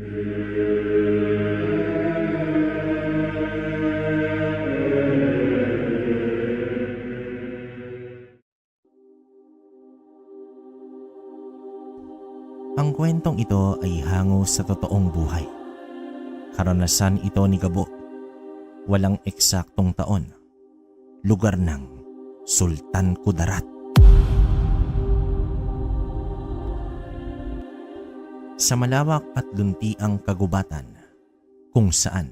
Ang kwentong ito ay hango sa totoong buhay. Karanasan ito ni Gabo. Walang eksaktong taon. Lugar ng Sultan Kudarat. Sa malawak at luntiang kagubatan, kung saan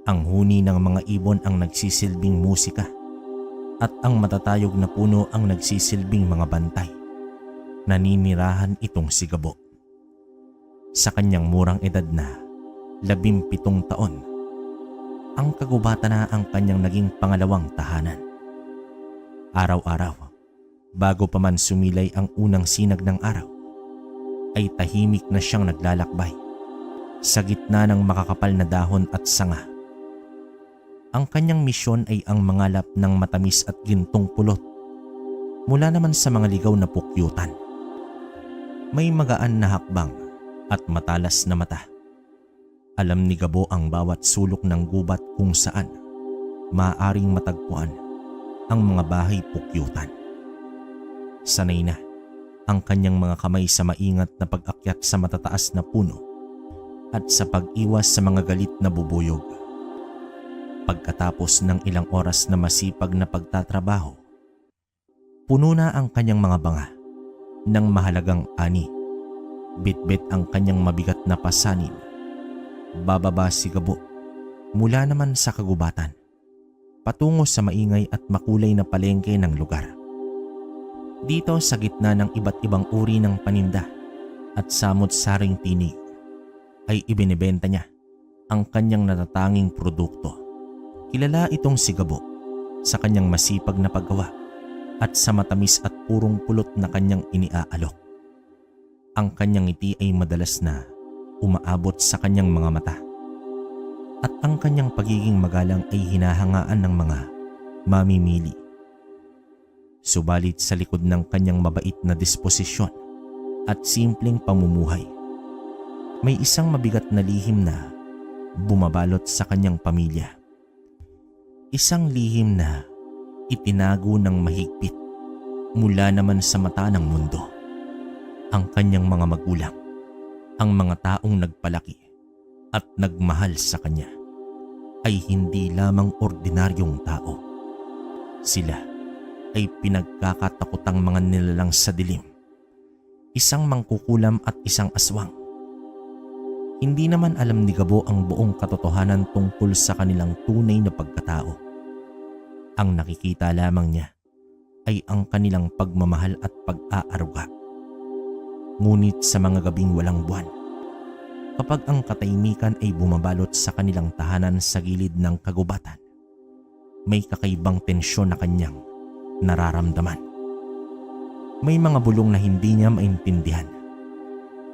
ang huni ng mga ibon ang nagsisilbing musika at ang matatayog na puno ang nagsisilbing mga bantay, naninirahan itong si Gabo. Sa kanyang murang edad na 17 taon, ang kagubatan na ang kanyang naging pangalawang tahanan. Araw-araw, bago pa man sumilay ang unang sinag ng araw, ay tahimik na siyang naglalakbay sa gitna ng makakapal na dahon at sanga. Ang kanyang misyon ay ang mangalap ng matamis at gintong pulot mula naman sa mga ligaw na pukyutan. May magaan na hakbang at matalas na mata. Alam ni Gabo ang bawat sulok ng gubat kung saan maaaring matagpuan ang mga bahay pukyutan. Sanay na ang kanyang mga kamay sa maingat na pag-akyat sa matataas na puno at sa pag-iwas sa mga galit na bubuyog. Pagkatapos ng ilang oras na masipag na pagtatrabaho, puno na ang kanyang mga banga ng mahalagang ani. Bitbit ang kanyang mabigat na pasanin. Bababa si Gabo mula naman sa kagubatan, patungo sa maingay at makulay na palengke ng lugar. Dito sa gitna ng iba't ibang uri ng paninda at samot-saring tinig, ay ibinebenta niya ang kanyang natatanging produkto. Kilala itong si Gabo sa kanyang masipag na paggawa at sa matamis at purong pulot na kanyang iniaalok. Ang kanyang ngiti ay madalas na umaabot sa kanyang mga mata at ang kanyang pagiging magalang ay hinahangaan ng mga mamimili. Subalit sa likod ng kanyang mabait na disposisyon at simpleng pamumuhay, may isang mabigat na lihim na bumabalot sa kanyang pamilya. Isang lihim na itinago ng mahigpit mula naman sa mata ng mundo. Ang kanyang mga magulang, ang mga taong nagpalaki at nagmahal sa kanya, ay hindi lamang ordinaryong tao. Sila ay pinagkakatakotang mga nilalang sa dilim, isang mangkukulam at isang aswang. Hindi naman alam ni Gabo ang buong katotohanan tungkol sa kanilang tunay na pagkatao. Ang nakikita lamang niya ay ang kanilang pagmamahal at pag-aaruga. Ngunit sa mga gabing walang buwan, kapag ang katahimikan ay bumabalot sa kanilang tahanan sa gilid ng kagubatan, may kakaibang tensyon na kanyang nararamdaman. May mga bulong na hindi niya maintindihan,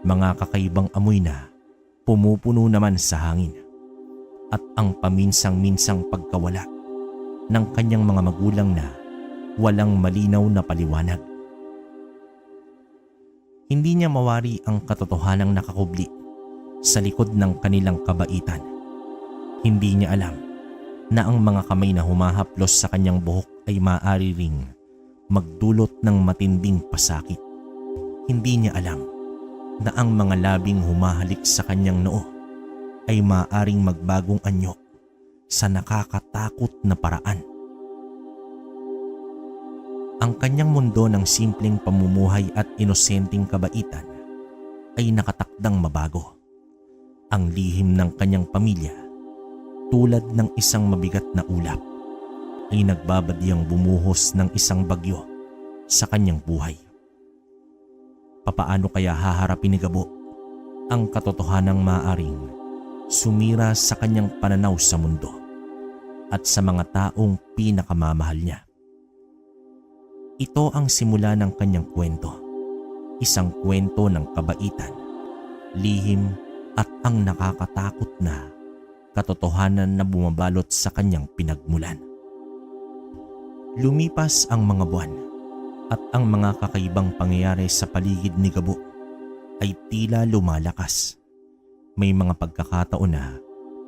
mga kakaibang amoy na pumupuno naman sa hangin, at ang paminsang-minsang pagkawala ng kanyang mga magulang na walang malinaw na paliwanag. Hindi niya mawari ang katotohanang nakakubli sa likod ng kanilang kabaitan. Hindi niya alam na ang mga kamay na humahaplos sa kanyang buhok ay maaari ring magdulot ng matinding pasakit. Hindi niya alam na ang mga labing humahalik sa kanyang noo ay maaaring magbagong anyo sa nakakatakot na paraan. Ang kanyang mundo ng simpleng pamumuhay at inosenteng kabaitan ay nakatakdang mabago. Ang lihim ng kanyang pamilya, tulad ng isang mabigat na ulap, ay nagbabadyang bumuhos ng isang bagyo sa kanyang buhay. Papaano kaya haharapin ni Gabo ang katotohanang maaaring sumira sa kanyang pananaw sa mundo at sa mga taong pinakamamahal niya? Ito ang simula ng kanyang kwento, isang kwento ng kabaitan, lihim at ang nakakatakot na katotohanan na bumabalot sa kanyang pinagmulan. Lumipas ang mga buwan at ang mga kakaibang pangyayari sa paligid ni Gabo ay tila lumalakas. May mga pagkakataon na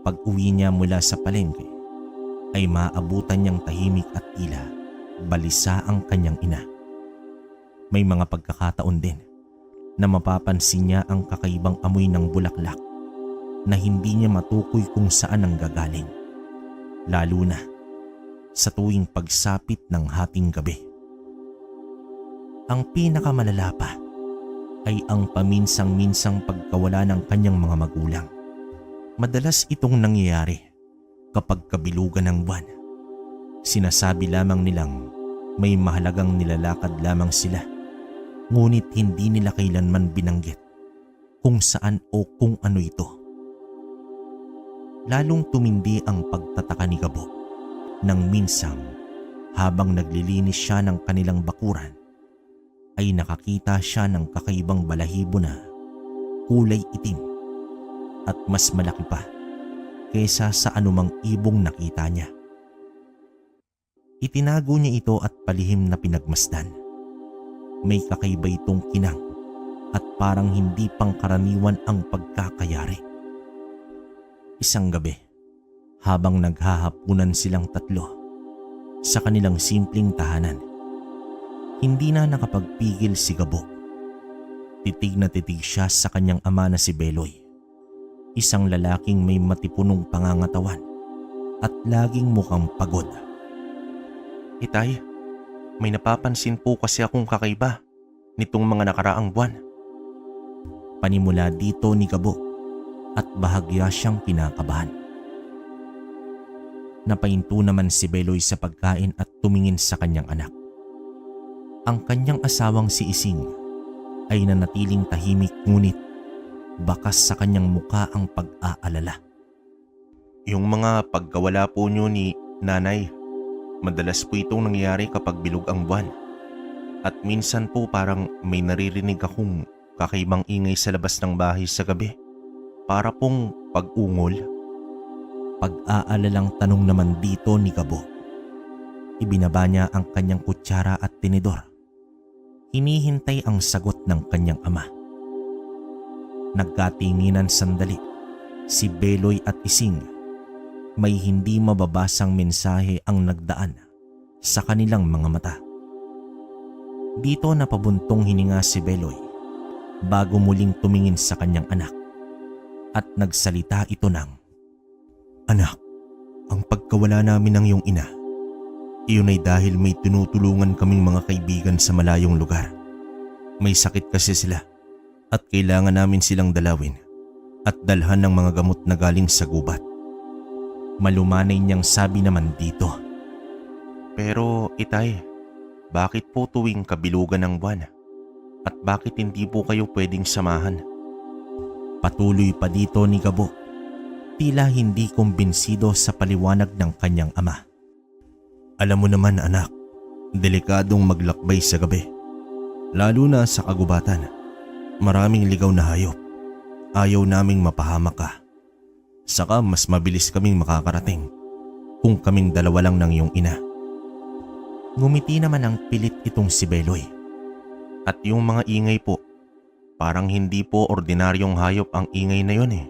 pag-uwi niya mula sa palengke ay maabutan niyang tahimik at tila balisa ang kanyang ina. May mga pagkakataon din na mapapansin niya ang kakaibang amoy ng bulaklak na hindi niya matukoy kung saan ang gagaling, lalo na sa tuwing pagsapit ng hating gabi. Ang pinakamalala pa ay ang paminsang-minsang pagkawala ng kanyang mga magulang. Madalas itong nangyayari kapag kabilugan ng buwan. Sinasabi lamang nilang may mahalagang nilalakad lamang sila, ngunit hindi nila kailanman binanggit kung saan o kung ano ito. Lalong tumindi ang pagtataka ni Gabo nang minsang habang naglilinis siya ng kanilang bakuran ay nakakita siya ng kakaibang balahibo na kulay itim at mas malaki pa kaysa sa anumang ibong nakita niya. Itinago niya ito at palihim na pinagmasdan. May kakaiba itong kinang at parang hindi pangkaraniwan ang pagkakayari. Isang gabi, habang naghahapunan silang tatlo sa kanilang simpleng tahanan, hindi na nakapagpigil si Gabo. Titig na titig siya sa kanyang ama na si Beloy, isang lalaking may matipunong pangangatawan at laging mukhang pagod. "Itay, may napapansin po kasi akong kakaiba nitong mga nakaraang buwan." Panimula dito ni Gabo at bahagya siyang kinakabahan. Napahinto naman si Beloy sa pagkain at tumingin sa kanyang anak. Ang kanyang asawang si Ising ay nanatiling tahimik, ngunit bakas sa kanyang muka ang pag-aalala. "Yung mga pagkawala po niyo ni nanay, madalas po itong nangyayari kapag bilog ang buwan. At minsan po parang may naririnig akong kakaibang ingay sa labas ng bahay sa gabi. Para pong pag-ungol." Pag-aalalang tanong naman dito ni Gabo. Ibinaba niya ang kanyang kutsara at tinidor. Hinihintay ang sagot ng kanyang ama. Nagkatinginan sandali si Beloy at Ising. May hindi mababasang mensahe ang nagdaan sa kanilang mga mata. Dito napabuntong hininga si Beloy bago muling tumingin sa kanyang anak at nagsalita ito ng, "Anak, ang pagkawala namin ng iyong ina, iyon ay dahil may tinutulungan kaming mga kaibigan sa malayong lugar. May sakit kasi sila at kailangan namin silang dalawin at dalhan ng mga gamot na galing sa gubat." Malumanay niyang sabi naman dito. "Pero itay, bakit po tuwing kabilugan ng buwan? At bakit hindi po kayo pwedeng samahan?" Patuloy pa dito ni Gabo, tila hindi kumbinsido sa paliwanag ng kanyang ama. "Alam mo naman anak, delikadong maglakbay sa gabi. Lalo na sa kagubatan. Maraming ligaw na hayop. Ayaw naming mapahamak ka. Saka mas mabilis kaming makakarating kung kaming dalawa lang ng iyong ina." Ngumiti naman ang pilit itong si Beloy. "At yung mga ingay po, parang hindi po ordinaryong hayop ang ingay na yun eh."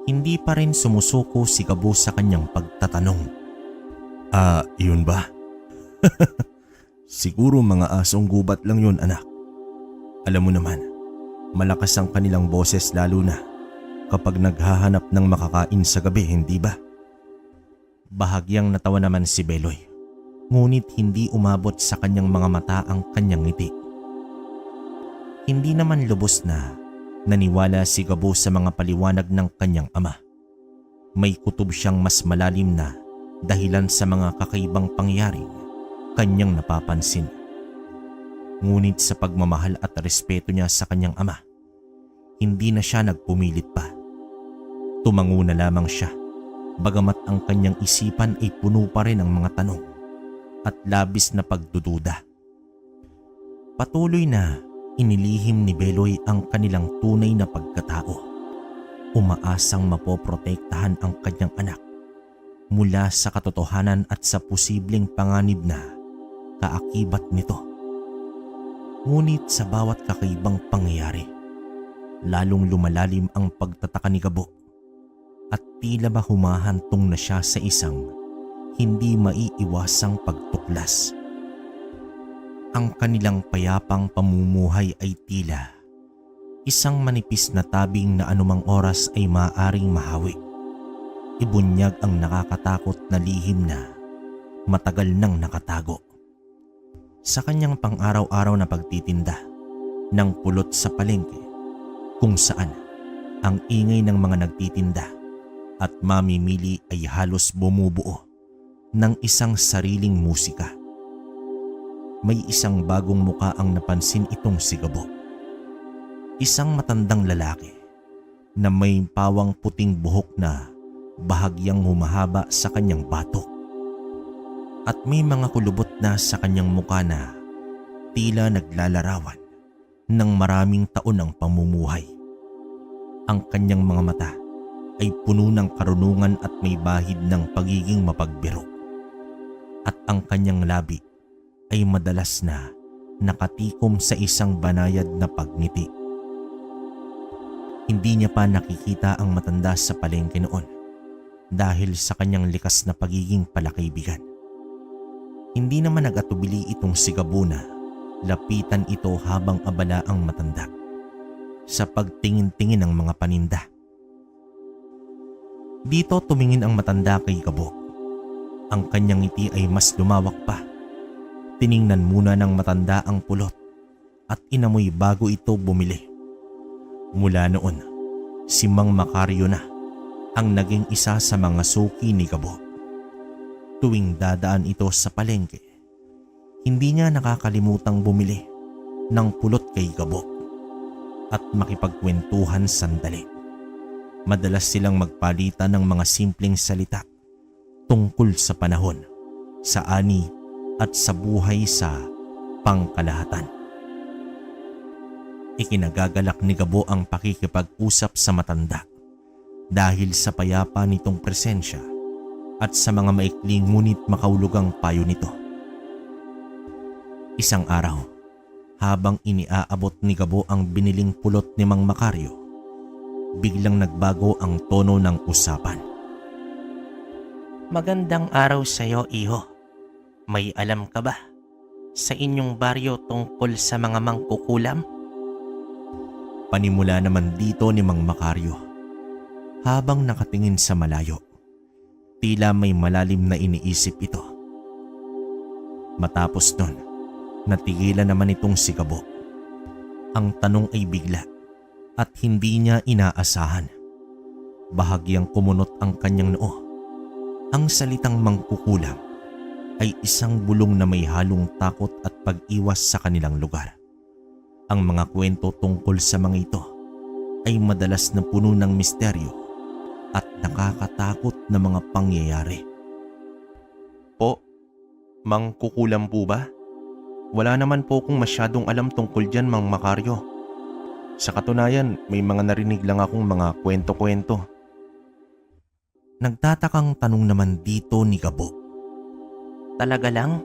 Hindi pa rin sumusuko si Gabo sa kanyang pagtatanong. Yun ba?" "Siguro mga asong gubat lang yun anak. Alam mo naman, malakas ang kanilang boses lalo na kapag naghahanap ng makakain sa gabi, hindi ba?" Bahagyang natawa naman si Beloy, ngunit hindi umabot sa kanyang mga mata ang kanyang ngiti. Hindi naman lubos na naniwala si Gabo sa mga paliwanag ng kanyang ama. May kutob siyang mas malalim na dahilan sa mga kakaibang pangyaring kanyang napapansin. Ngunit sa pagmamahal at respeto niya sa kanyang ama, hindi na siya nagpumilit pa. Tumango na lamang siya, bagamat ang kanyang isipan ay puno pa rin ng mga tanong at labis na pagdududa. Patuloy na inilihim ni Beloy ang kanilang tunay na pagkatao. Umaasang mapoprotektahan ang kanyang anak mula sa katotohanan at sa posibleng panganib na kaakibat nito. Ngunit sa bawat kakaibang pangyayari, lalong lumalalim ang pagtataka ni Gabo at tila ba humahantong na siya sa isang hindi maiiwasang pagtuklas. Ang kanilang payapang pamumuhay ay tila isang manipis na tabing na anumang oras ay maaaring mahawi. Ibunyag ang nakakatakot na lihim na matagal nang nakatago. Sa kanyang pang-araw-araw na pagtitinda ng pulot sa palengke, kung saan ang ingay ng mga nagtitinda at mamimili ay halos bumubuo ng isang sariling musika. May isang bagong muka ang napansin itong si Gabo. Isang matandang lalaki na may pawang puting buhok na bahagyang humahaba sa kanyang batok. At may mga kulubot na sa kanyang muka na tila naglalarawan ng maraming taon ng pamumuhay. Ang kanyang mga mata ay puno ng karunungan at may bahid ng pagiging mapagbiro. At ang kanyang labi ay madalas na nakatikom sa isang banayad na pagngiti. Hindi niya pa nakikita ang matanda sa palengke noon dahil sa kanyang likas na pagiging palakaibigan. Hindi naman nag-atubili itong si Gabo na lapitan ito habang abala ang matanda sa pagtingin-tingin ng mga paninda. Dito tumingin ang matanda kay Gabo. Ang kanyang ngiti ay mas lumawak pa. Tiningnan muna ng matanda ang pulot at inamoy bago ito bumili. Mula noon, si Mang Macario na ang naging isa sa mga suki ni Gabo. Tuwing dadaan ito sa palengke, hindi niya nakakalimutang bumili ng pulot kay Gabo at makipagkwentuhan sandali. Madalas silang magpalitan ng mga simpleng salita tungkol sa panahon, sa ani at sa buhay sa pangkalahatan. Ikinagagalak ni Gabo ang pakikipag-usap sa matanda dahil sa payapa nitong presensya at sa mga maikling ngunit makaulugang payo nito. Isang araw, habang iniaabot ni Gabo ang biniling pulot ni Mang Macario, biglang nagbago ang tono ng usapan. Magandang araw sa iyo, iho. May alam ka ba sa inyong baryo tungkol sa mga mangkukulam? Panimula naman dito ni Mang Macario habang nakatingin sa malayo. Tila may malalim na iniisip ito. Matapos nun, natigilan naman itong si Gabo. Ang tanong ay bigla at hindi niya inaasahan. Bahagyang kumunot ang kanyang noo. Ang salitang mangkukulam ay isang bulong na may halong takot at pag-iwas sa kanilang lugar. Ang mga kwento tungkol sa mga ito ay madalas na puno ng misteryo at nakakatakot na mga pangyayari. Po, mangkukulam po ba? Wala naman po akong masyadong alam tungkol dyan, Mang Macario. Sa katunayan, may mga narinig lang akong mga kwento-kwento. Nagtatakang tanong naman dito ni Gabo. Talaga lang?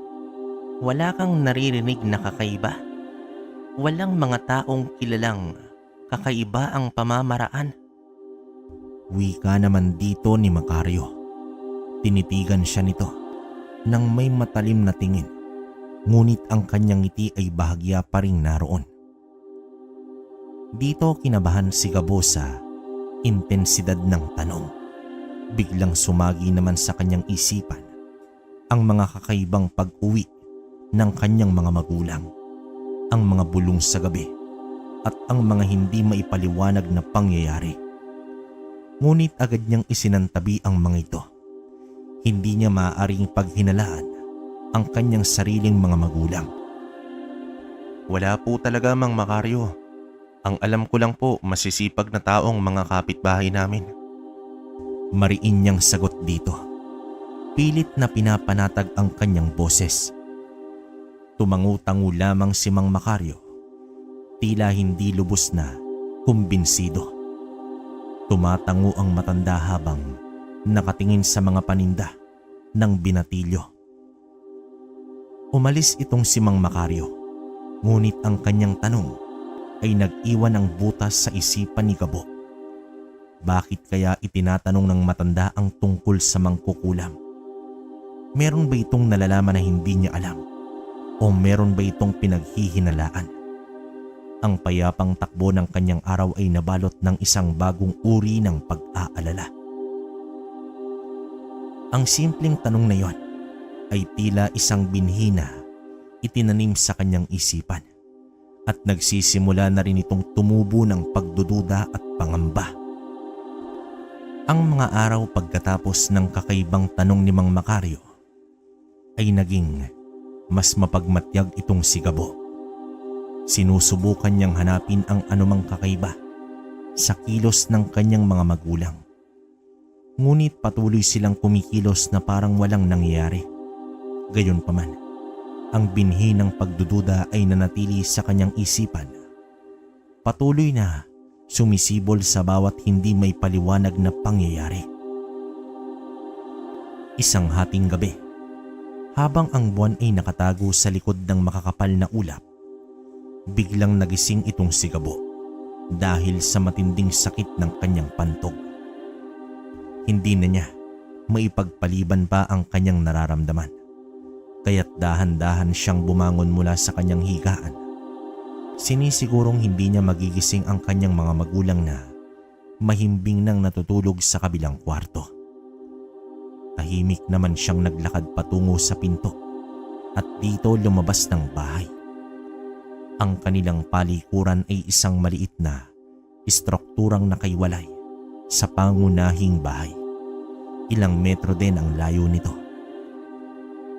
Wala kang naririnig na kakaiba? Walang mga taong kilalang kakaiba ang pamamaraan? Wika naman dito ni Macario. Tinitigan siya nito nang may matalim na tingin, ngunit ang kanyang ngiti ay bahagya pa ring naroon. Dito kinabahan si Gabo sa intensidad ng tanong. Biglang sumagi naman sa kanyang isipan ang mga kakaibang pag-uwi ng kanyang mga magulang, ang mga bulong sa gabi at ang mga hindi maipaliwanag na pangyayari. Ngunit agad niyang isinantabi ang mga ito. Hindi niya maaaring paghinalaan ang kanyang sariling mga magulang. Wala po talaga, Mang Macario. Ang alam ko lang po, masisipag na taong mga kapitbahay namin. Mariin niyang sagot dito. Pilit na pinapanatag ang kanyang boses. Tumangu-tangu lamang si Mang Macario. Tila hindi lubos na kumbinsido. Tumatango ang matanda habang nakatingin sa mga paninda ng binatilyo. Umalis itong si Mang Macario, ngunit ang kanyang tanong ay nag-iwan ng butas sa isipan ni Gabo. Bakit kaya itinatanong ng matanda ang tungkol sa mangkukulam? Meron ba itong nalalaman na hindi niya alam? O meron ba itong pinaghihinalaan? Ang payapang takbo ng kanyang araw ay nabalot ng isang bagong uri ng pag-aalala. Ang simpleng tanong na yon ay tila isang binhi na itinanim sa kanyang isipan at nagsisimula na rin itong tumubo ng pagdududa at pangamba. Ang mga araw pagkatapos ng kakaibang tanong ni Mang Macario ay naging mas mapagmatyag itong si Gabo. Sinusubukan niyang hanapin ang anumang kakaiba sa kilos ng kanyang mga magulang. Ngunit patuloy silang kumikilos na parang walang nangyayari. Gayunpaman, ang binhi ng pagdududa ay nanatili sa kanyang isipan. Patuloy na sumisibol sa bawat hindi may paliwanag na pangyayari. Isang hating gabi, habang ang buwan ay nakatago sa likod ng makakapal na ulap, biglang nagising itong si Gabo dahil sa matinding sakit ng kanyang pantog. Hindi na niya maipagpaliban pa ang kanyang nararamdaman, kaya't dahan-dahan siyang bumangon mula sa kanyang higaan. Sinisigurong hindi niya magigising ang kanyang mga magulang na mahimbing nang natutulog sa kabilang kwarto. Tahimik naman siyang naglakad patungo sa pinto at dito lumabas ng bahay. Ang kanilang palikuran ay isang maliit na istrukturang nakaiwalay sa pangunahing bahay. Ilang metro din ang layo nito.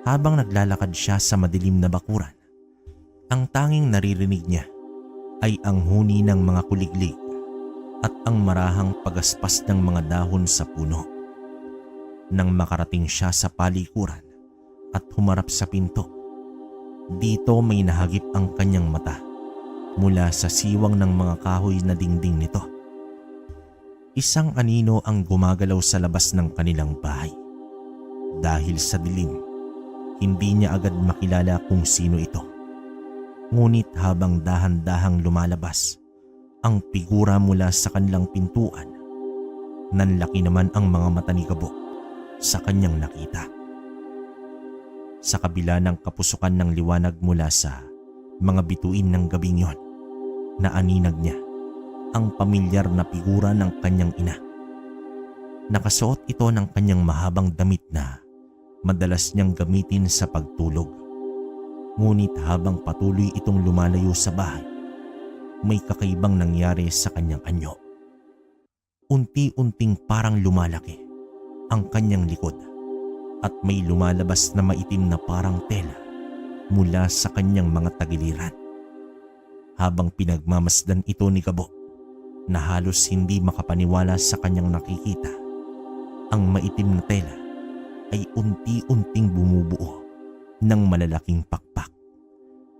Habang naglalakad siya sa madilim na bakuran, ang tanging naririnig niya ay ang huni ng mga kuliglig at ang marahang pagaspas ng mga dahon sa puno. Nang makarating siya sa palikuran at humarap sa pinto, dito may nahagip ang kanyang mata mula sa siwang ng mga kahoy na dingding nito. Isang anino ang gumagalaw sa labas ng kanilang bahay. Dahil sa dilim, hindi niya agad makilala kung sino ito. Ngunit habang dahan-dahang lumalabas ang figura mula sa kanilang pintuan, nanlaki naman ang mga mata ni Gabo sa kanyang nakita. Sa kabila ng kapusukan ng liwanag mula sa mga bituin ng gabing yon, naaninag niya ang pamilyar na figura ng kanyang ina. Nakasuot ito ng kanyang mahabang damit na madalas niyang gamitin sa pagtulog. Ngunit habang patuloy itong lumalayo sa bahay, may kakaibang nangyari sa kanyang anyo. Unti-unting parang lumalaki ang kanyang likod at may lumalabas na maitim na parang tela mula sa kanyang mga tagiliran. Habang pinagmamasdan ito ni Gabo na halos hindi makapaniwala sa kanyang nakikita, ang maitim na tela ay unti-unting bumubuo ng malalaking pakpak,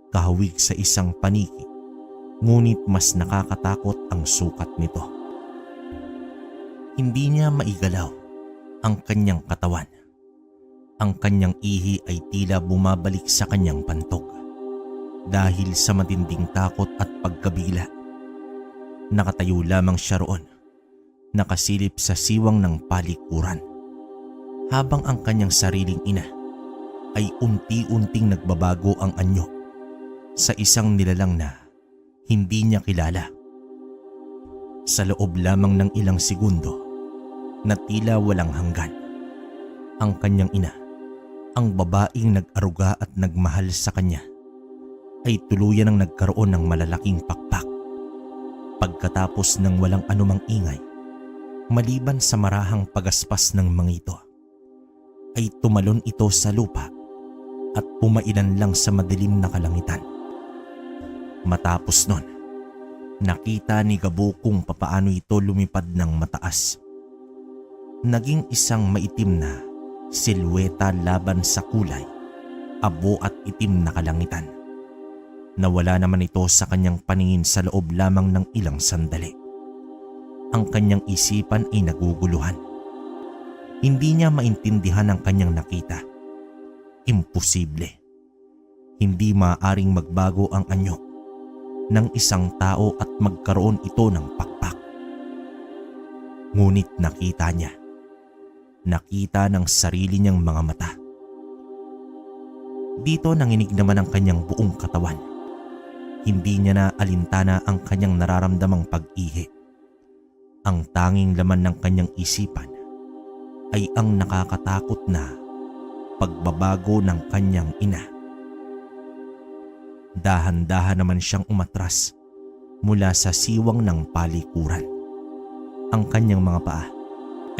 kahawig sa isang paniki, ngunit mas nakakatakot ang sukat nito. Hindi niya maigalaw ang kanyang katawan. Ang kanyang ihi ay tila bumabalik sa kanyang pantog dahil sa matinding takot at pagkabigla. Nakatayo lamang siya roon, nakasilip sa siwang ng palikuran, habang ang kanyang sariling ina ay unti-unting nagbabago ang anyo sa isang nilalang na hindi niya kilala. Sa loob lamang ng ilang segundo na tila walang hanggan, ang kanyang ina, ang babaeng nag-aruga at nagmahal sa kanya, ay tuluyan ang nagkaroon ng malalaking pakpak. Pagkatapos ng walang anumang ingay, maliban sa marahang pagaspas ng mga ito, ay tumalon ito sa lupa at pumailan lang sa madilim na kalangitan. Matapos nun, nakita ni Gabo kung papaano ito lumipad ng mataas. Naging isang maitim na silweta laban sa kulay, abo at itim na kalangitan. Nawala naman ito sa kanyang paningin sa loob lamang ng ilang sandali. Ang kanyang isipan ay naguguluhan. Hindi niya maintindihan ang kanyang nakita. Imposible. Hindi maaaring magbago ang anyo ng isang tao at magkaroon ito ng pakpak. Ngunit nakita niya. Nakita ng sarili niyang mga mata. Dito nanginig naman ang kanyang buong katawan. Hindi niya na alintana ang kanyang nararamdamang pag-ihi. Ang tanging laman ng kanyang isipan ay ang nakakatakot na pagbabago ng kanyang ina. Dahan-dahan naman siyang umatras mula sa siwang ng palikuran. Ang kanyang mga paa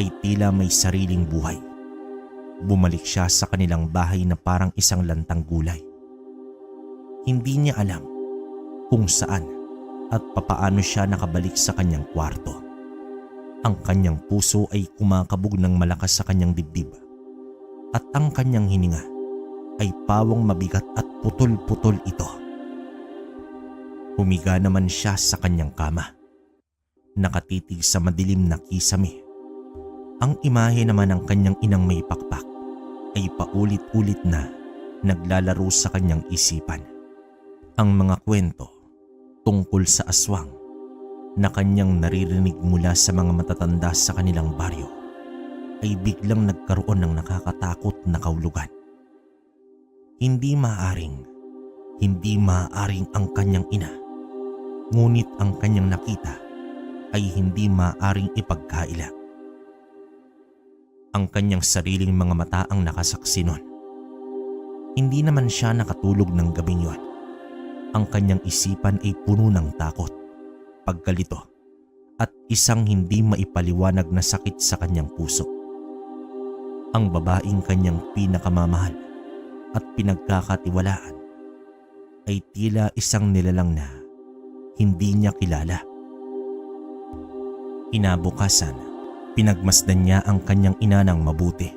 ay tila may sariling buhay. Bumalik siya sa kanilang bahay na parang isang lantang gulay. Hindi niya alam kung saan at papaano siya nakabalik sa kanyang kwarto. Ang kanyang puso ay kumakabog ng malakas sa kanyang dibdib at ang kanyang hininga ay pawang mabigat at putol-putol ito. Humiga naman siya sa kanyang kama. Nakatitig sa madilim na kisame. Ang imahe naman ng kanyang inang may pakpak ay paulit-ulit na naglalaro sa kanyang isipan. Ang mga kwento tungkol sa aswang na kanyang naririnig mula sa mga matatanda sa kanilang baryo ay biglang nagkaroon ng nakakatakot na kahulugan. Hindi maaaring ang kanyang ina, ngunit ang kanyang nakita ay hindi maaaring ipagkaila. Ang kanyang sariling mga mata ang nakasaksi nun. Hindi naman siya nakatulog ng gabing yon. Ang kanyang isipan ay puno ng takot, pagkalito, at isang hindi maipaliwanag na sakit sa kanyang puso. Ang babaeng kanyang pinakamamahal at pinagkakatiwalaan ay tila isang nilalang na hindi niya kilala. Kinabukasan, pinagmasdan niya ang kanyang ina ng mabuti.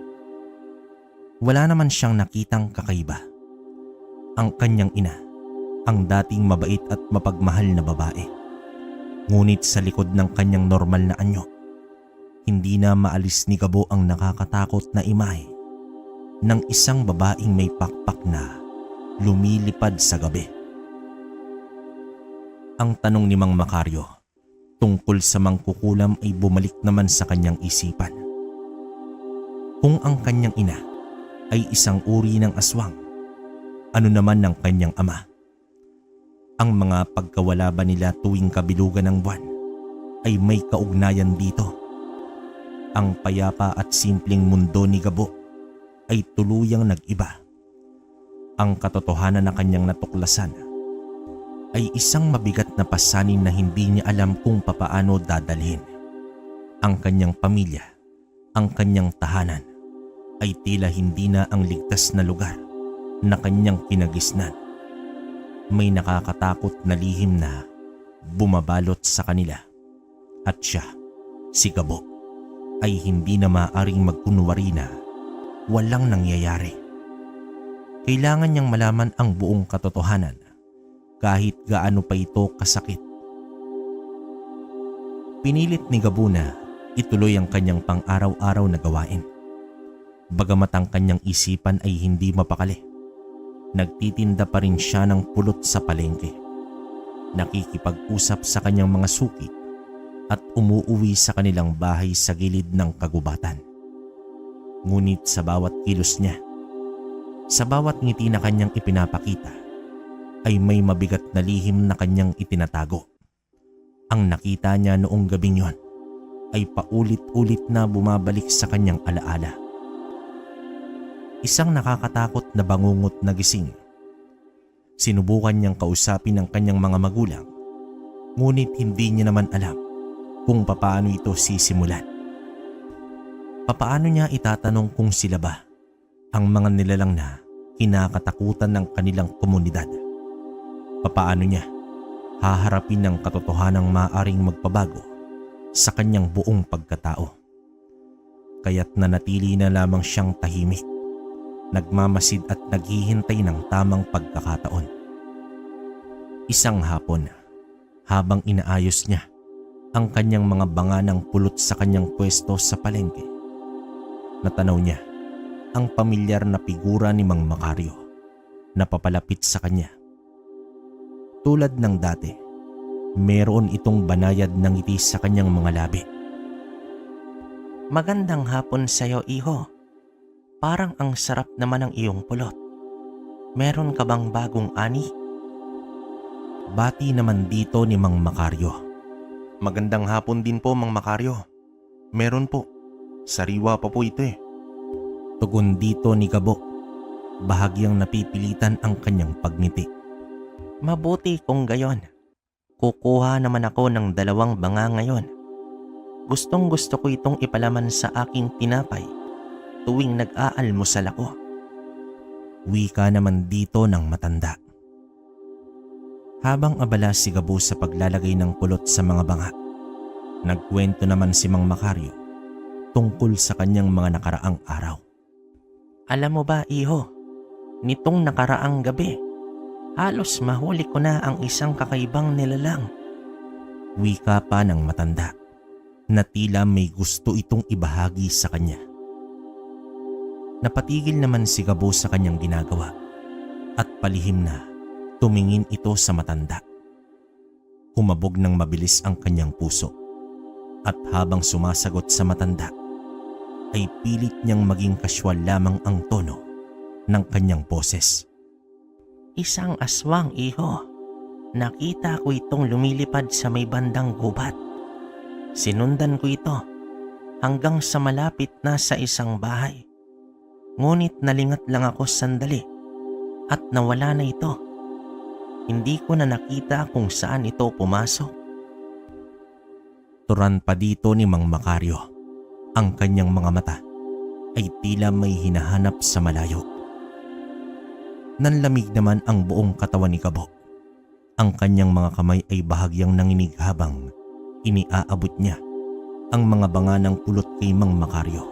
Wala naman siyang nakitang kakaiba. Ang kanyang ina, ang dating mabait at mapagmahal na babae. Ngunit sa likod ng kanyang normal na anyo, hindi na maalis ni Gabo ang nakakatakot na imahe ng isang babaeng may pakpak na lumilipad sa gabi. Ang tanong ni Mang Macario tungkol sa mangkukulam ay bumalik naman sa kanyang isipan. Kung ang kanyang ina ay isang uri ng aswang, ano naman ng kanyang ama? Ang mga pagkawala ba nila tuwing kabilugan ng buwan ay may kaugnayan dito? Ang payapa at simpleng mundo ni Gabo ay tuluyang nag-iba. Ang katotohanan na kanyang natuklasan ay isang mabigat na pasanin na hindi niya alam kung papaano dadalhin. Ang kanyang pamilya, ang kanyang tahanan ay tila hindi na ang ligtas na lugar na kanyang kinagisnan. May nakakatakot na lihim na bumabalot sa kanila at siya, si Gabo, ay hindi na maaaring magkunwari na walang nangyayari. Kailangan niyang malaman ang buong katotohanan kahit gaano pa ito kasakit. Pinilit ni Gabo na ituloy ang kanyang pang-araw-araw na gawain. Bagamat ang kanyang isipan ay hindi mapakali, nagtitinda pa rin siya ng pulot sa palengke. Nakikipag-usap sa kanyang mga suki at umuuwi sa kanilang bahay sa gilid ng kagubatan. Ngunit sa bawat kilos niya, sa bawat ngiti na kanyang ipinapakita, ay may mabigat na lihim na kanyang itinatago. Ang nakita niya noong gabing yon ay paulit-ulit na bumabalik sa kanyang alaala. Isang nakakatakot na bangungot na gising. Sinubukan niyang kausapin ang kanyang mga magulang, ngunit hindi niya naman alam kung papaano ito sisimulan. Papaano niya itatanong kung sila ba ang mga nilalang na kinakatakutan ng kanilang komunidad? Papaano niya haharapin ang katotohanang maaaring magpabago sa kanyang buong pagkatao? Kaya't nanatili na lamang siyang tahimik, nagmamasid at naghihintay ng tamang pagkakataon. Isang hapon, habang inaayos niya ang kanyang mga banga ng pulot sa kanyang pwesto sa palengke, natanaw niya ang pamilyar na figura ni Mang Macario na papalapit sa kanya. Tulad ng dati, meron itong banayad ng ngiti sa kanyang mga labi. Magandang hapon sa'yo, iho. Parang ang sarap naman ng iyong pulot. Meron ka bang bagong ani? Bati naman dito ni Mang Makaryo. Magandang hapon din po, Mang Makaryo. Meron po. Sariwa pa po ito eh. Tugon dito ni Gabo. Bahagyang napipilitan ang kanyang pagngiti. Mabuti kung gayon. Kukuha naman ako ng 2 banga ngayon. Gustong gusto ko itong ipalaman sa aking tinapay tuwing nag-aalmusal ako. Wika naman dito ng matanda. Habang abala si Gabo sa paglalagay ng pulot sa mga banga, nagkwento naman si Mang Makaryo tungkol sa kanyang mga nakaraang araw. Alam mo ba, iho, nitong nakaraang gabi, halos mahuli ko na ang isang kakaibang nilalang. Wika pa ng matanda na tila may gusto itong ibahagi sa kanya. Napatigil naman si Gabo sa kanyang ginagawa at palihim na tumingin ito sa matanda. Humabog ng mabilis ang kanyang puso at habang sumasagot sa matanda ay pilit niyang maging kasywal lamang ang tono ng kanyang boses. Isang aswang, iho. Nakita ko itong lumilipad sa may bandang gubat. Sinundan ko ito hanggang sa malapit na sa isang bahay. Ngunit nalingat lang ako sandali at nawala na ito. Hindi ko na nakita kung saan ito pumasok. Turan pa dito ni Mang Makaryo. Ang kanyang mga mata ay tila may hinahanap sa malayo. Nanlamig naman ang buong katawan ni Gabo. Ang kanyang mga kamay ay bahagyang nanginig habang iniaabot niya ang mga banga ng pulot kay Mang Makaryo.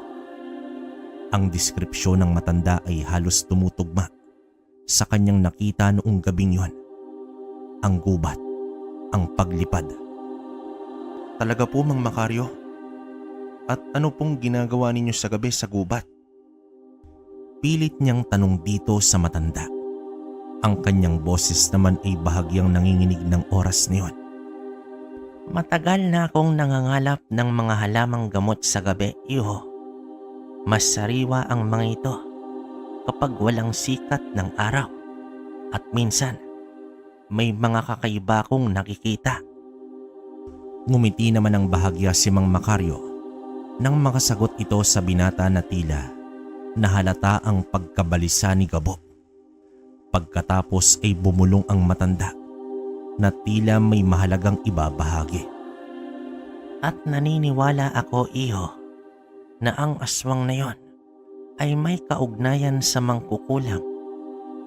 Ang deskripsyon ng matanda ay halos tumutugma sa kanyang nakita noong gabing yon. Ang gubat, ang paglipad. Talaga po, Mang Makaryo? At ano pong ginagawa ninyo sa gabi sa gubat? Pilit niyang tanong dito sa matanda. Ang kanyang boses naman ay bahagyang nanginginig ng oras na yon. Matagal na akong nangangalap ng mga halamang gamot sa gabi, iho. Mas sariwa ang mga ito kapag walang sikat ng araw. At minsan, may mga kakaiba kong nakikita. Ngumiti naman ang bahagya si Mang Makaryo nang makasagot ito sa binata na tila nahalata ang pagkabalisa ni Gabo. Pagkatapos ay bumulong ang matanda na tila may mahalagang ibabahagi. At naniniwala ako, iho, na ang aswang na yon ay may kaugnayan sa mangkukulam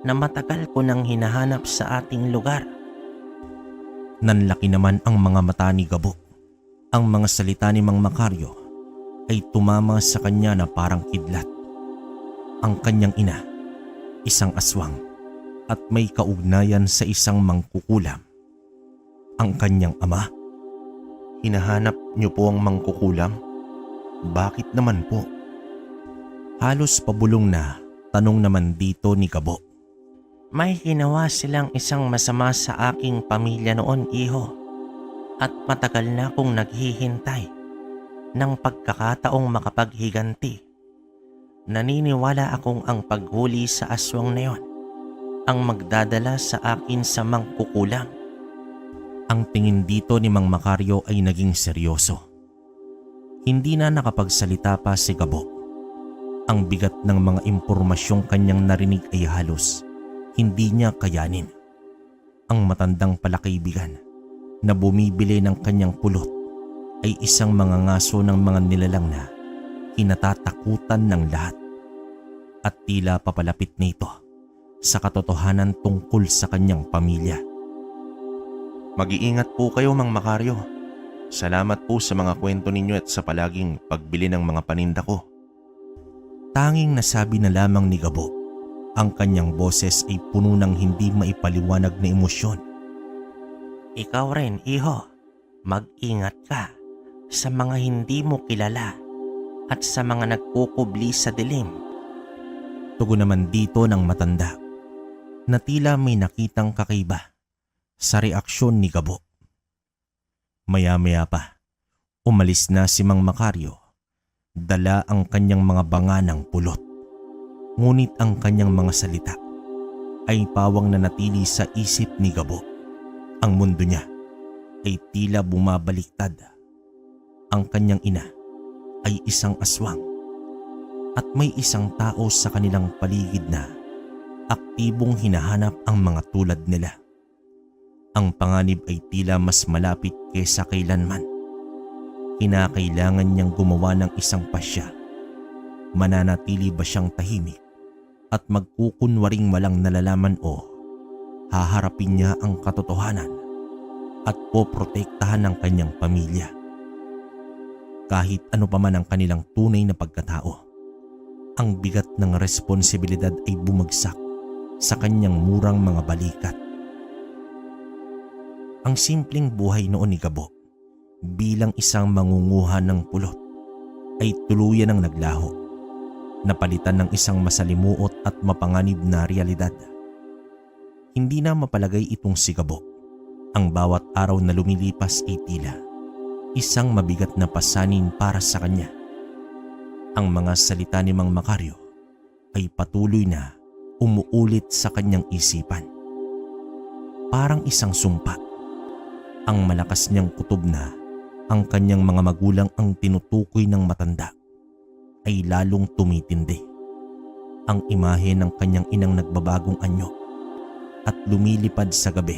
na matagal ko nang hinahanap sa ating lugar. Nanlaki naman ang mga mata ni Gabo. Ang mga salita ni Mang Makaryo ay tumama sa kanya na parang kidlat. Ang kanyang ina, isang aswang at may kaugnayan sa isang mangkukulam. Ang kanyang ama. Hinahanap niyo po ang mangkukulam? Bakit naman po? Halos pabulong na tanong naman dito ni Gabo. May ginawa silang isang masama sa aking pamilya noon, iho. At matagal na akong naghihintay ng pagkakataong makapaghiganti. Naniniwala akong ang paghuli sa aswang na yon ang magdadala sa akin sa mangkukulam. Ang tingin dito ni Mang Makaryo ay naging seryoso. Hindi na nakapagsalita pa si Gabo. Ang bigat ng mga impormasyong kanyang narinig ay halos hindi niya kayanin. Ang matandang palakaibigan na bumibili ng kanyang pulot ay isang mangangaso ng mga nilalang na kinatatakutan ng lahat at tila papalapit nito sa katotohanan tungkol sa kanyang pamilya. Mag-iingat po kayo, Mang Makaryo. Salamat po sa mga kwento ninyo at sa palaging pagbili ng mga paninda ko. Tanging nasabi na lamang ni Gabo. Ang kanyang boses ay puno ng hindi maipaliwanag na emosyon. Ikaw rin, iho. Mag-ingat ka sa mga hindi mo kilala at sa mga nagkukubli sa dilim. Tugon naman dito ng matanda na tila may nakitang kakaiba sa reaksyon ni Gabo. Maya-maya pa, umalis na si Mang Macario. Dala ang kanyang mga banganang pulot. Ngunit ang kanyang mga salita ay pawang nanatili sa isip ni Gabo. Ang mundo niya ay tila bumabaliktad. Ang kanyang ina ay isang aswang at may isang tao sa kanilang paligid na aktibong hinahanap ang mga tulad nila. Ang panganib ay tila mas malapit kaysa kailanman. Kinakailangan niyang gumawa ng isang pasya. Mananatili ba siyang tahimik at magkukunwaring walang nalalaman o haharapin niya ang katotohanan at poprotektahan ng kanyang pamilya? Kahit ano pa man ang kanilang tunay na pagkatao, ang bigat ng responsibilidad ay bumagsak sa kanyang murang mga balikat. Ang simpleng buhay noon ni Gabo bilang isang mangunguha ng pulot ay tuluyan ng naglaho, napalitan ng isang masalimuot at mapanganib na realidad. Hindi na mapalagay itong si Gabo. Ang bawat araw na lumilipas ay tila isang mabigat na pasanin para sa kanya. Ang mga salita ni Mang Macario ay patuloy na umuulit sa kanyang isipan. Parang isang sumpa. Ang malakas niyang kutob na ang kanyang mga magulang ang tinutukoy ng matanda ay lalong tumitindi. Ang imahe ng kanyang inang nagbabagong anyo at lumilipad sa gabi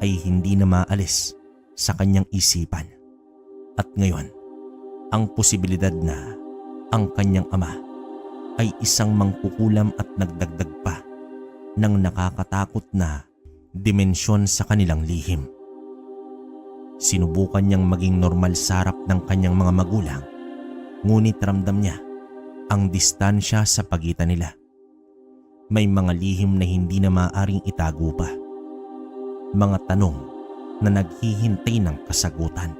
ay hindi na maalis sa kanyang isipan. At ngayon, ang posibilidad na ang kanyang ama ay isang mangkukulam at nagdagdag pa ng nakakatakot na dimensyon sa kanilang lihim. Sinubukan niyang maging normal sa harap ng kanyang mga magulang, ngunit ramdam niya ang distansya sa pagitan nila. May mga lihim na hindi na maaaring itago pa. Mga tanong na naghihintay ng kasagutan.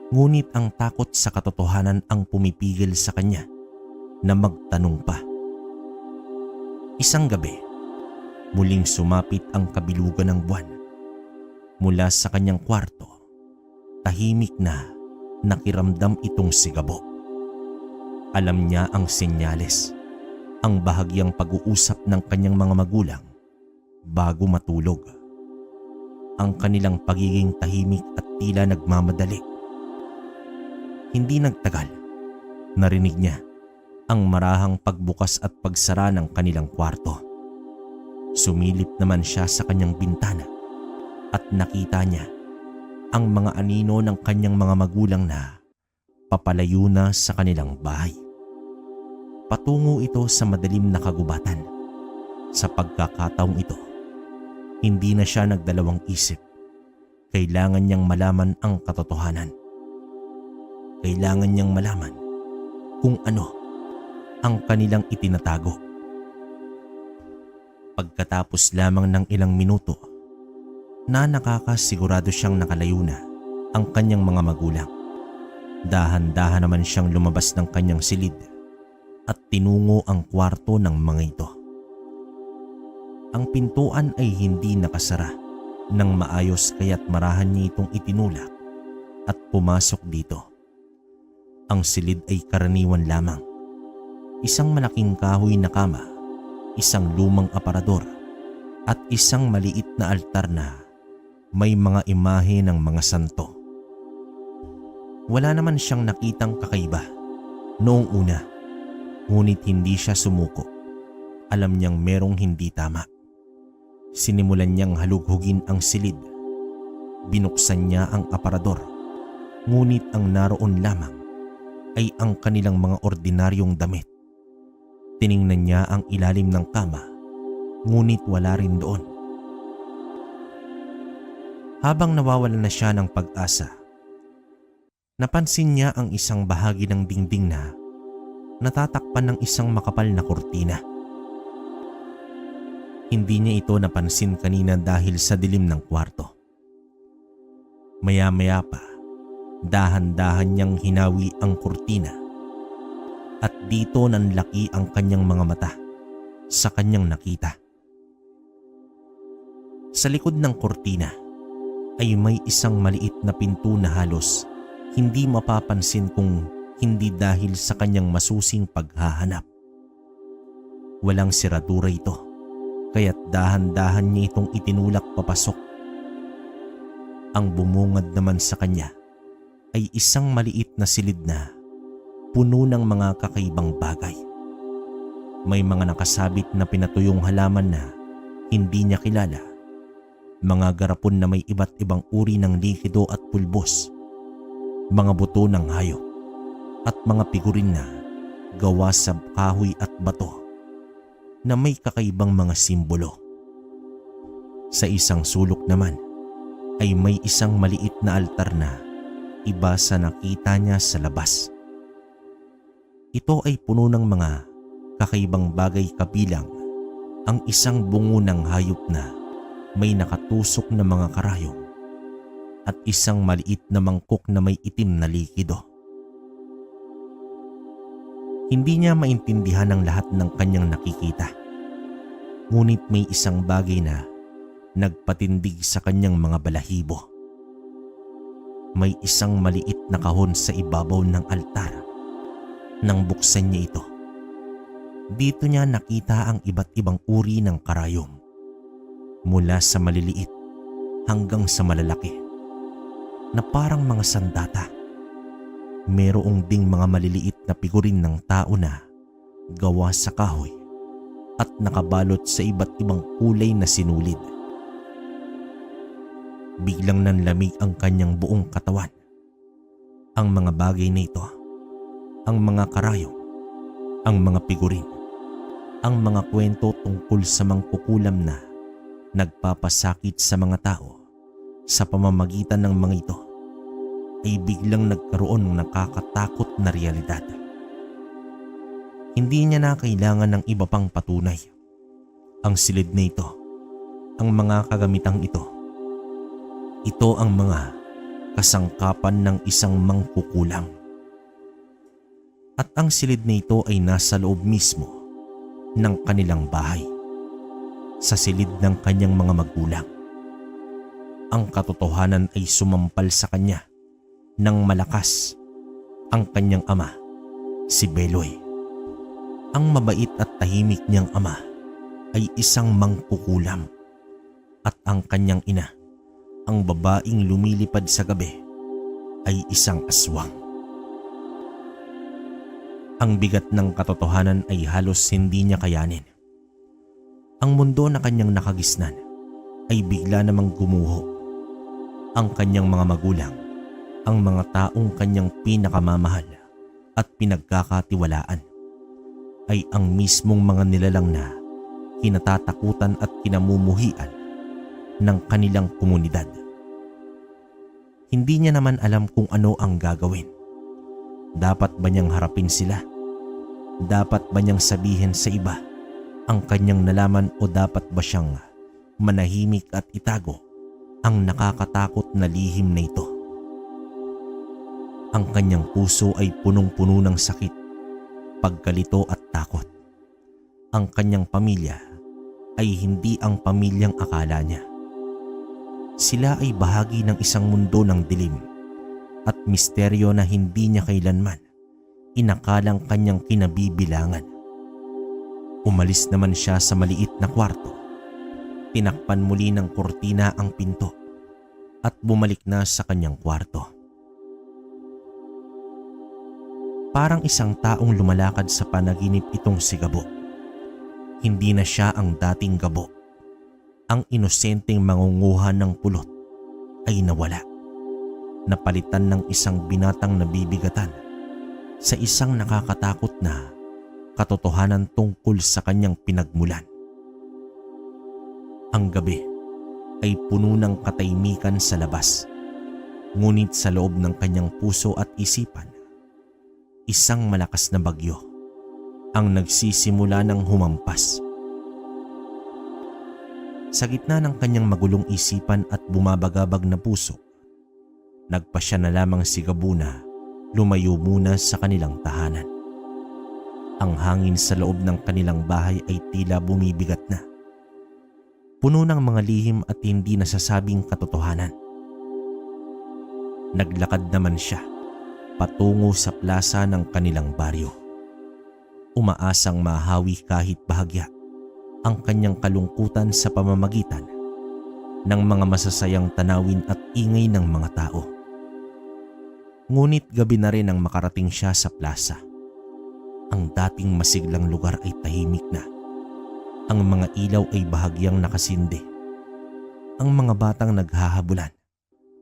Ngunit ang takot sa katotohanan ang pumipigil sa kanya na magtanong pa. Isang gabi, muling sumapit ang kabilugan ng buwan. Mula sa kanyang kwarto, tahimik na nakiramdam itong si Gabo. Alam niya ang senyales, ang bahagyang pag-uusap ng kanyang mga magulang bago matulog. Ang kanilang pagiging tahimik at tila nagmamadali. Hindi nagtagal, narinig niya ang marahang pagbukas at pagsara ng kanilang kwarto. Sumilip naman siya sa kanyang bintana at nakita niya ang mga anino ng kanyang mga magulang na papalayo na sa kanilang bahay. Patungo ito sa madilim na kagubatan. Sa pagkakataong ito, hindi na siya nagdalawang isip. Kailangan niyang malaman ang katotohanan. Kailangan niyang malaman kung ano ang kanilang itinatago. Pagkatapos lamang ng ilang minuto, na nakakasigurado siyang nakalayo na ang kanyang mga magulang. Dahan-dahan naman siyang lumabas ng kanyang silid at tinungo ang kwarto ng mga ito. Ang pintuan ay hindi nakasara ng maayos kaya't marahan niya itong itinulak at pumasok dito. Ang silid ay karaniwan lamang. Isang malaking kahoy na kama, isang lumang aparador at isang maliit na altar na may mga imahe ng mga santo. Wala naman siyang nakitang kakaiba noong una, ngunit hindi siya sumuko. Alam niyang merong hindi tama. Sinimulan niyang halughugin ang silid. Binuksan niya ang aparador, ngunit ang naroon lamang ay ang kanilang mga ordinaryong damit. Tiningnan niya ang ilalim ng kama, ngunit wala rin doon. Habang nawawalan na siya ng pag-asa, napansin niya ang isang bahagi ng dingding na natatakpan ng isang makapal na kurtina. Hindi niya ito napansin kanina dahil sa dilim ng kwarto. Maya-maya pa, dahan-dahan niyang hinawi ang kurtina at dito nanlaki ang kanyang mga mata sa kanyang nakita. Sa likod ng kortina ay may isang maliit na pinto na halos hindi mapapansin kung hindi dahil sa kanyang masusing paghahanap. Walang siradura ito, kaya't dahan-dahan niya itong itinulak papasok. Ang bumungad naman sa kanya ay isang maliit na silid na puno ng mga kakaibang bagay. May mga nakasabit na pinatuyong halaman na hindi niya kilala, mga garapon na may iba't ibang uri ng likido at pulbos, mga buto ng hayop, at mga figurin na gawa sa kahoy at bato na may kakaibang mga simbolo. Sa isang sulok naman ay may isang maliit na altar na iba sa nakita niya sa labas. Ito ay puno ng mga kakaibang bagay kabilang ang isang bungo ng hayop na may nakatusok na mga karayom at isang maliit na mangkok na may itim na likido. Hindi niya maintindihan ang lahat ng kanyang nakikita. Ngunit may isang bagay na nagpatindig sa kanyang mga balahibo. May isang maliit na kahon sa ibabaw ng altar. Nang buksan niya ito, dito niya nakita ang iba't ibang uri ng karayom. Mula sa maliliit hanggang sa malalaki na parang mga sandata. Merong ding mga maliliit na figurin ng tao na gawa sa kahoy at nakabalot sa iba't ibang kulay na sinulid. Biglang nanlamig ang kanyang buong katawan. Ang mga bagay na ito, ang mga karayom, ang mga figurin, ang mga kwento tungkol sa mangkukulam na nagpapasakit sa mga tao sa pamamagitan ng mga ito ay biglang nagkaroon ng nakakatakot na realidad. Hindi niya na kailangan ng iba pang patunay. Ang silid na ito, ang mga kagamitang ito ang mga kasangkapan ng isang mangkukulam. At ang silid na ito ay nasa loob mismo ng kanilang bahay, sa silid ng kanyang mga magulang. Ang katotohanan ay sumampal sa kanya ng malakas. Ang kanyang ama, si Beloy. Ang mabait at tahimik niyang ama ay isang mangkukulam at ang kanyang ina, ang babaeng lumilipad sa gabi, ay isang aswang. Ang bigat ng katotohanan ay halos hindi niya kayanin. Ang mundo na kanyang nakagisnan ay bigla namang gumuho. Ang kanyang mga magulang, ang mga taong kanyang pinakamamahal at pinagkakatiwalaan, ay ang mismong mga nilalang na kinatatakutan at kinamumuhian ng kanilang komunidad. Hindi niya naman alam kung ano ang gagawin. Dapat ba niyang harapin sila? Dapat ba niyang sabihin sa iba ang kanyang nalaman o dapat ba siyang manahimik at itago ang nakakatakot na lihim na ito? Ang kanyang puso ay punong-puno ng sakit, pagkalito at takot. Ang kanyang pamilya ay hindi ang pamilyang akala niya. Sila ay bahagi ng isang mundo ng dilim at misteryo na hindi niya kailanman inakalang kanyang kinabibilangan. Umalis naman siya sa maliit na kwarto. Tinakpan muli ng kortina ang pinto at bumalik na sa kanyang kwarto. Parang isang taong lumalakad sa panaginip itong si Gabo. Hindi na siya ang dating Gabo. Ang inosenteng mangunguha ng pulot ay nawala. Napalitan ng isang binatang nabibigatan sa isang nakakatakot na katotohanan tungkol sa kanyang pinagmulan. Ang gabi ay puno ng katahimikan sa labas, ngunit sa loob ng kanyang puso at isipan, isang malakas na bagyo ang nagsisimula ng humampas. Sa gitna ng kanyang magulong isipan at bumabagabag na puso, nagpasya na lamang si Gabo na lumayo muna sa kanilang tahanan. Ang hangin sa loob ng kanilang bahay ay tila bumibigat na. puno ng mga lihim at hindi nasasabing katotohanan. Naglakad naman siya patungo sa plaza ng kanilang baryo. Umaasang mahawi kahit bahagya ang kanyang kalungkutan sa pamamagitan ng mga masasayang tanawin at ingay ng mga tao. Ngunit gabi na rin nang makarating siya sa plaza. Ang dating masiglang lugar ay tahimik na. Ang mga ilaw ay bahagyang nakasindi. Ang mga batang naghahabulan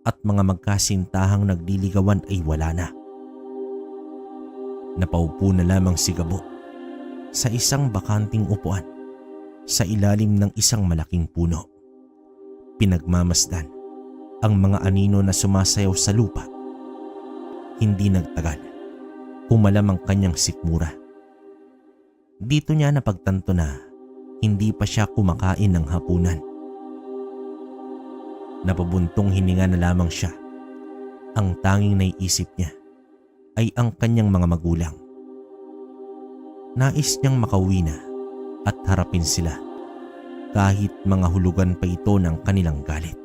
at mga magkasintahang nagliligawan ay wala na. Napaupo na lamang si Gabo sa isang bakanting upuan sa ilalim ng isang malaking puno. Pinagmamasdan ang mga anino na sumasayaw sa lupa. Hindi nagtagal, umalam ang kanyang sikmura. Dito niya napagtanto na hindi pa siya kumakain ng hapunan. Napabuntong hininga na lamang siya. Ang tanging naiisip niya ay ang kanyang mga magulang. Nais niyang makauwi na at harapin sila kahit mga hulugan pa ito ng kanilang galit.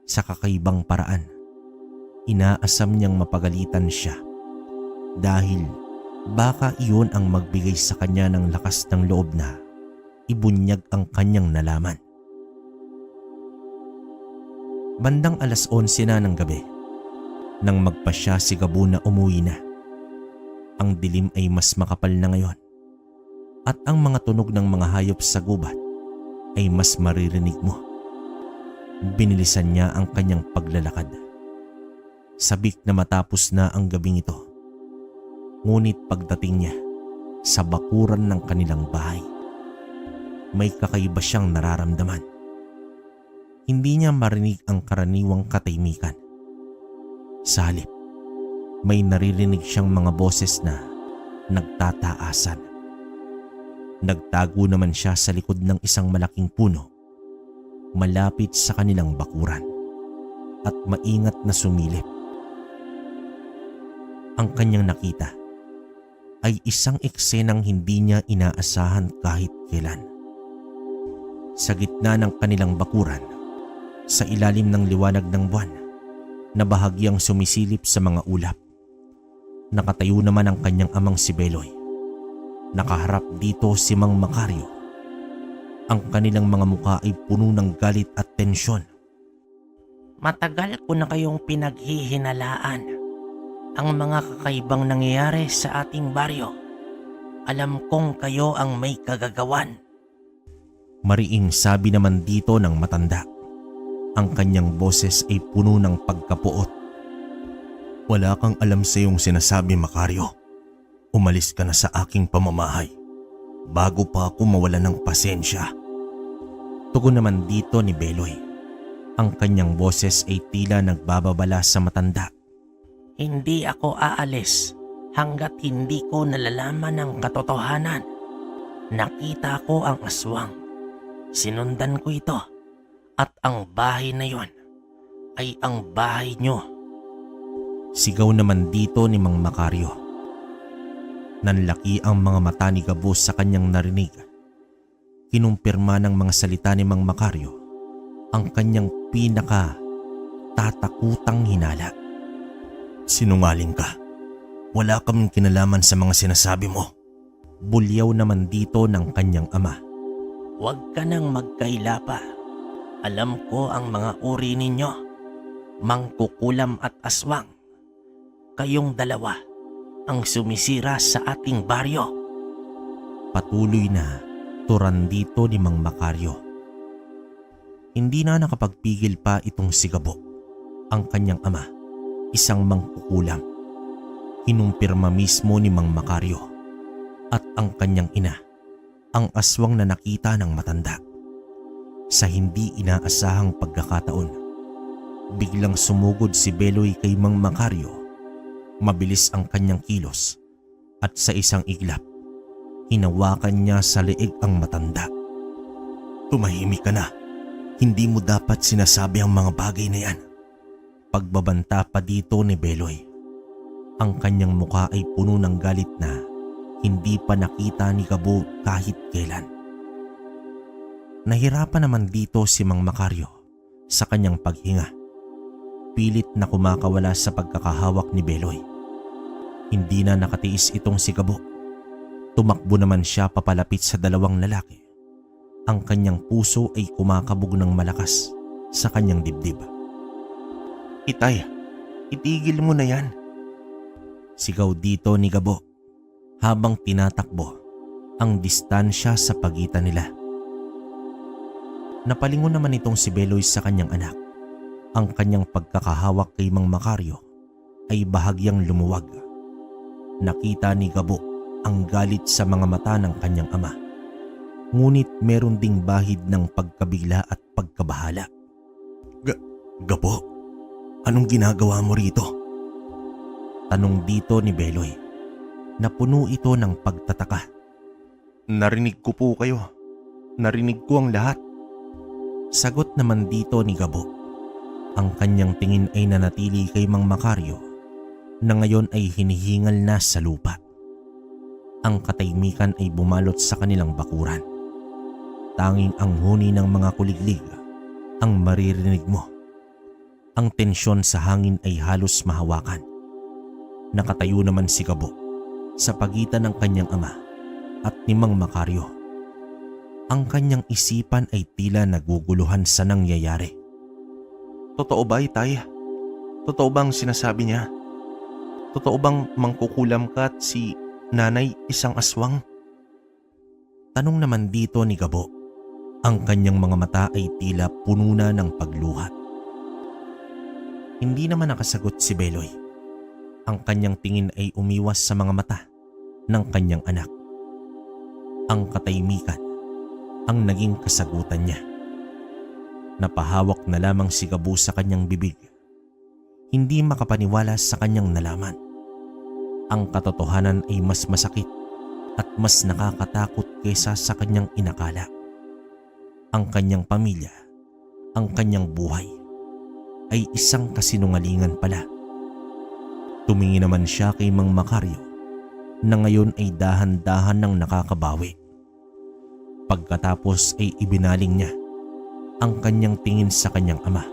Sa kakaibang paraan, inaasam niyang mapagalitan siya dahil baka iyon ang magbigay sa kanya ng lakas ng loob na ibunyag ang kanyang nalaman. Bandang 11:00 na ng gabi nang magpasya si Gabo na umuwi na. Ang dilim ay mas makapal na ngayon at ang mga tunog ng mga hayop sa gubat ay mas maririnig mo. Binilisan niya ang kanyang paglalakad. Sabik na matapos na ang gabing ito. Ngunit pagdating niya sa bakuran ng kanilang bahay, may kakaiba siyang nararamdaman. Hindi niya marinig ang karaniwang katahimikan. Sa halip, may naririnig siyang mga boses na nagtataasan. Nagtago naman siya sa likod ng isang malaking puno, malapit sa kanilang bakuran, at maingat na sumilip. Ang kanyang nakita ay isang eksenang hindi niya inaasahan kahit kailan. Sa gitna ng kanilang bakuran, sa ilalim ng liwanag ng buwan na bahagyang sumisilip sa mga ulap, nakatayo naman ang kanyang amang si Beloy. Nakaharap dito si Mang Macario. Ang kanilang mga mukha ay puno ng galit at tensyon. Matagal ko na kayong pinaghihinalaan ang mga kakaibang nangyayari sa ating baryo. Alam kong kayo ang may kagagawan. Mariing sabi naman dito ng matanda. Ang kanyang boses ay puno ng pagkapuot. Wala kang alam sa iyong sinasabi, Macario. Umalis ka na sa aking pamamahay bago pa ako mawala ng pasensya. Tugon naman dito ni Beloy. Ang kanyang boses ay tila nagbababala sa matanda. Hindi ako aalis hanggat hindi ko nalalaman ang katotohanan. Nakita ko ang aswang. Sinundan ko ito. At ang bahay na yon ay ang bahay nyo. Sigaw naman dito ni Mang Macario. Nanlaki ang mga mata ni Gabo sa kanyang narinig. Kinumpirma ng mga salita ni Mang Macario ang kanyang tatakutang hinala. Sinungaling ka. Wala kaming kinalaman sa mga sinasabi mo. Bulyaw naman dito ng kanyang ama. Huwag ka nang magkaila pa. Alam ko ang mga uri ninyo, mangkukulam at aswang. Kayong dalawa ang sumisira sa ating baryo. Patuloy na turan dito ni Mang Macario. Hindi na nakapagpigil pa itong si Gabo. Ang kanyang ama, isang mangkukulam. Kinumpirma mismo ni Mang Macario. At ang kanyang ina, ang aswang na nakita ng matanda. Sa hindi inaasahang pagkakataon, biglang sumugod si Beloy kay Mang Macario. Mabilis ang kanyang kilos at sa isang iglap, hinawakan niya sa leeg ang matanda. Tumahimik ka na. Hindi mo dapat sinasabi ang mga bagay na yan. Pagbabanta pa dito ni Beloy. Ang kanyang mukha ay puno ng galit na hindi pa nakita ni Gabo kahit kailan. Nahirapan naman dito si Mang Makaryo sa kanyang paghinga. Pilit na kumakawala sa pagkakahawak ni Beloy. Hindi na nakatiis itong si Gabo. Tumakbo naman siya papalapit sa dalawang lalaki. Ang kanyang puso ay kumakabog ng malakas sa kanyang dibdib. Itay, itigil mo na yan. Sigaw dito ni Gabo habang tinatakbo ang distansya sa pagitan nila. Napalingon naman itong si Beloy sa kanyang anak. Ang kanyang pagkakahawak kay Mang Makaryo ay bahagyang lumuwag. Nakita ni Gabo ang galit sa mga mata ng kanyang ama. Ngunit meron ding bahid ng pagkabigla at pagkabahala. Gabo, anong ginagawa mo rito? Tanong dito ni Beloy. Napuno ito ng pagtataka. Narinig ko po kayo. Narinig ko ang lahat. Sagot naman dito ni Gabo. Ang kanyang tingin ay nanatili kay Mang Makaryo na ngayon ay hinihingal na sa lupa. Ang katahimikan ay bumalot sa kanilang bakuran. Tanging ang huni ng mga kuliglig ang maririnig mo. Ang tensyon sa hangin ay halos mahawakan. Nakatayo naman si Gabo sa pagitan ng kanyang ama at ni Mang Makaryo. Ang kanyang isipan ay tila naguguluhan sa nangyayari. Totoo ba, Itay? Totoo bang sinasabi niya? Totoo bang mangkukulam ka at si nanay isang aswang? Tanong naman dito ni Gabo. Ang kanyang mga mata ay tila puno na ng pagluha. Hindi naman nakasagot si Beloy. Ang kanyang tingin ay umiwas sa mga mata ng kanyang anak. Ang katahimikan ang naging kasagutan niya. Napahawak na lamang si Gabo sa kanyang bibig. Hindi makapaniwala sa kanyang nalaman. Ang katotohanan ay mas masakit at mas nakakatakot kaysa sa kanyang inakala. Ang kanyang pamilya, ang kanyang buhay, ay isang kasinungalingan pala. Tumingin naman siya kay Mang Makaryo na ngayon ay dahan-dahan nang nakakabawi. Pagkatapos ay ibinaling niya ang kanyang tingin sa kanyang ama.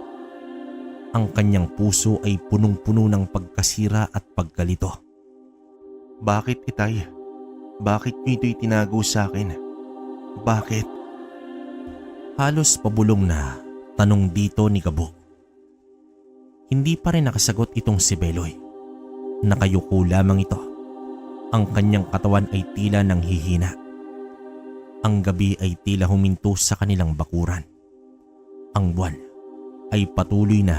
Ang kanyang puso ay punong-puno ng pagkasira at pagkalito. Bakit, Itay? Bakit niyo ito'y tinago sa akin? Bakit? Halos pabulong na tanong dito ni Gabo. Hindi pa rin nakasagot itong si Beloy. Nakayuko lamang ito. Ang kanyang katawan ay tila nang hihina. Ang gabi ay tila huminto sa kanilang bakuran. Ang buwan ay patuloy na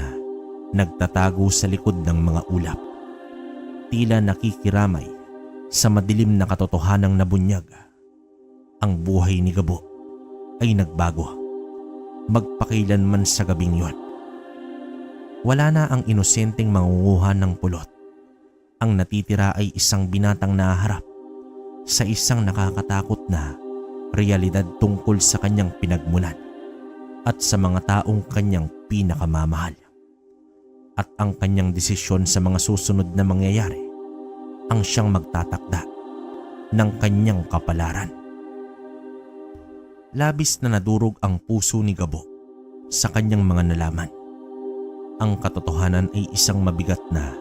nagtatago sa likod ng mga ulap. Tila nakikiramay sa madilim na katotohanang nabunyag. Ang buhay ni Gabo ay nagbago. Magpakailanman sa gabing yon. Wala na ang inosenteng mangunguha ng pulot. Ang natitira ay isang binatang naharap sa isang nakakatakot na realidad tungkol sa kanyang pinagmulan at sa mga taong kanyang pinakamamahal. At ang kanyang desisyon sa mga susunod na mangyayari ang siyang magtatakda ng kanyang kapalaran. Labis na nadurog ang puso ni Gabo sa kanyang mga nalaman. Ang katotohanan ay isang mabigat na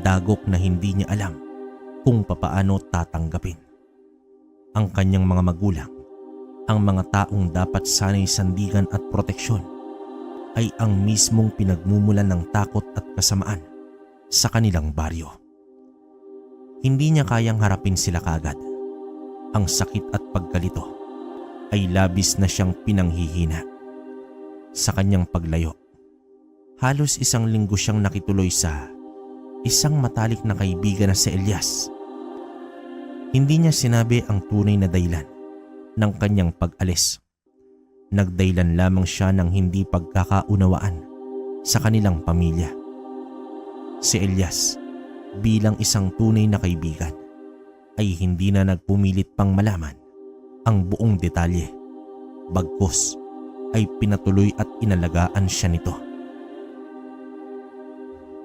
dagok na hindi niya alam kung papaano tatanggapin. Ang kanyang mga magulang, ang mga taong dapat sana'y sandigan at proteksyon, ay ang mismong pinagmumulan ng takot at kasamaan sa kanilang baryo. Hindi niya kayang harapin sila kagad. Ang sakit at pagkalito ay labis na siyang pinanghihina. Sa kanyang paglayo, halos 1 linggo siyang nakituloy sa isang matalik na kaibigan na si Elias. Hindi niya sinabi ang tunay na dahilan ng kanyang pag-alis. Nagdahilan lamang siya ng hindi pagkakaunawaan sa kanilang pamilya. Si Elias, bilang isang tunay na kaibigan, ay hindi na nagpumilit pang malaman ang buong detalye. Bagkus ay pinatuloy at inalagaan siya nito.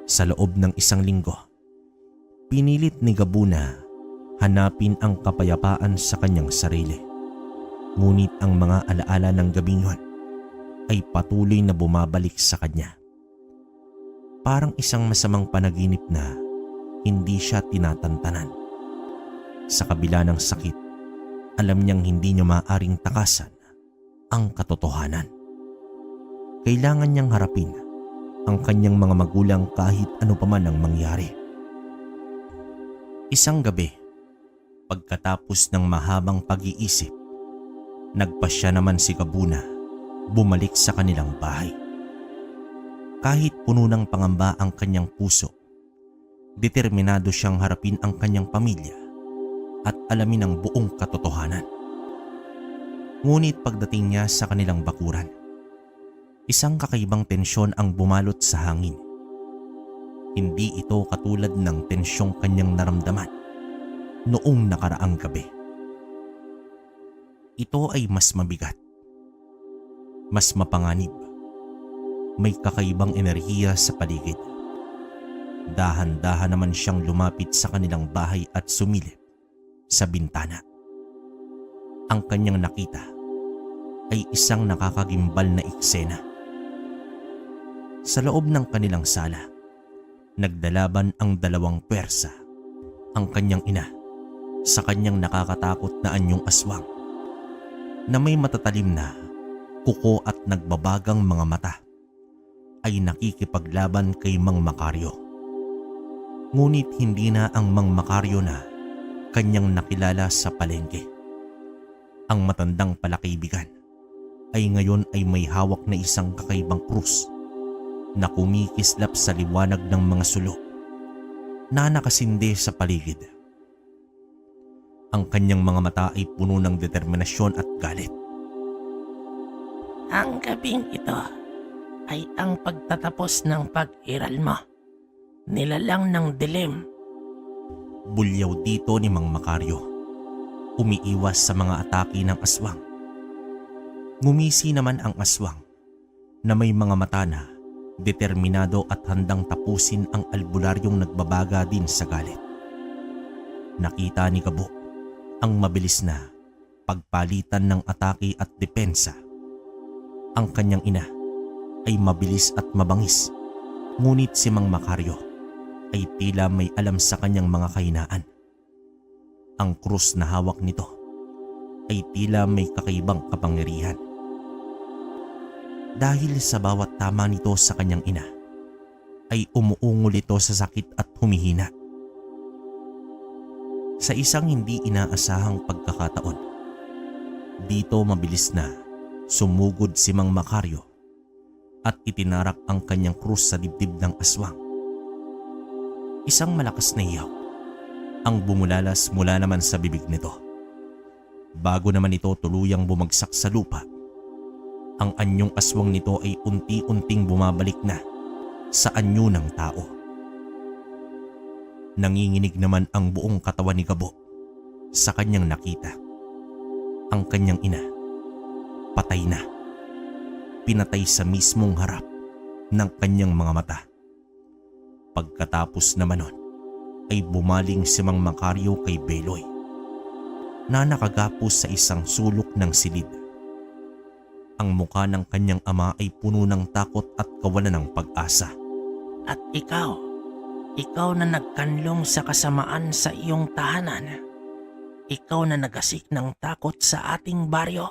Sa loob ng 1 linggo, pinilit ni Gabo na hanapin ang kapayapaan sa kanyang sarili. Ngunit ang mga alaala ng gabing yon ay patuloy na bumabalik sa kanya. Parang isang masamang panaginip na hindi siya tinatantanan. Sa kabila ng sakit, alam niyang hindi niya maaaring takasan ang katotohanan. Kailangan niyang harapin ang kanyang mga magulang kahit ano pa man ang mangyari. Isang gabi, pagkatapos ng mahabang pag-iisip, nagpasya naman si Gabo na bumalik sa kanilang bahay. Kahit puno ng pangamba ang kanyang puso, determinado siyang harapin ang kanyang pamilya at alamin ang buong katotohanan. Ngunit pagdating niya sa kanilang bakuran, isang kakaibang tensyon ang bumalot sa hangin. Hindi ito katulad ng tensyong kanyang naramdaman noong nakaraang gabi. Ito ay mas mabigat, mas mapanganib. May kakaibang enerhiya sa paligid. Dahan-dahan naman siyang lumapit sa kanilang bahay at sumilip sa bintana. Ang kanyang nakita ay isang nakakagimbal na eksena. Sa loob ng kanilang sala, nagdalaban ang dalawang pwersa. Ang kanyang ina sa kanyang nakakatakot na anyong aswang na may matatalim na kuko at nagbabagang mga mata ay nakikipaglaban kay Mang Makaryo. Ngunit hindi na ang Mang Makaryo na kanyang nakilala sa palengke. Ang matandang palakaibigan ay ngayon ay may hawak na isang kakaibang krus na kumikislap sa liwanag ng mga sulok na nakasindi sa paligid. Ang kanyang mga mata ay puno ng determinasyon at galit. Ang gabing ito ay ang pagtatapos ng pag-iral mo. Nilalang ng dilim. Bulyaw dito ni Mang Makaryo, umiiwas sa mga atake ng aswang. Ngumisi naman ang aswang na may mga mata na determinado at handang tapusin ang albularyong nagbabaga din sa galit. Nakita ni Gabo ang mabilis na pagpalitan ng atake at depensa. Ang kanyang ina ay mabilis at mabangis, ngunit si Mang Makaryo ay tila may alam sa kanyang mga kahinaan. Ang krus na hawak nito ay tila may kakaibang kapangyarihan. Dahil sa bawat tama nito sa kanyang ina, ay umuungol ito sa sakit at humihina. Sa isang hindi inaasahang pagkakataon, dito mabilis na sumugod si Mang Makaryo at itinarak ang kanyang krus sa dibdib ng aswang. Isang malakas na iyaw ang bumulalas mula naman sa bibig nito. Bago naman ito tuluyang bumagsak sa lupa, ang anyong aswang nito ay unti-unting bumabalik na sa anyo ng tao. Nanginginig naman ang buong katawan ni Gabo sa kanyang nakita. Ang kanyang ina, patay na. Pinatay sa mismong harap ng kanyang mga mata. Pagkatapos naman nun, ay bumaling si Mang Makaryo kay Beloy na nakagapos sa isang sulok ng silid. Ang muka ng kanyang ama ay puno ng takot at kawalan ng pag-asa. At ikaw na nagkanlong sa kasamaan sa iyong tahanan. Ikaw na nagasik ng takot sa ating baryo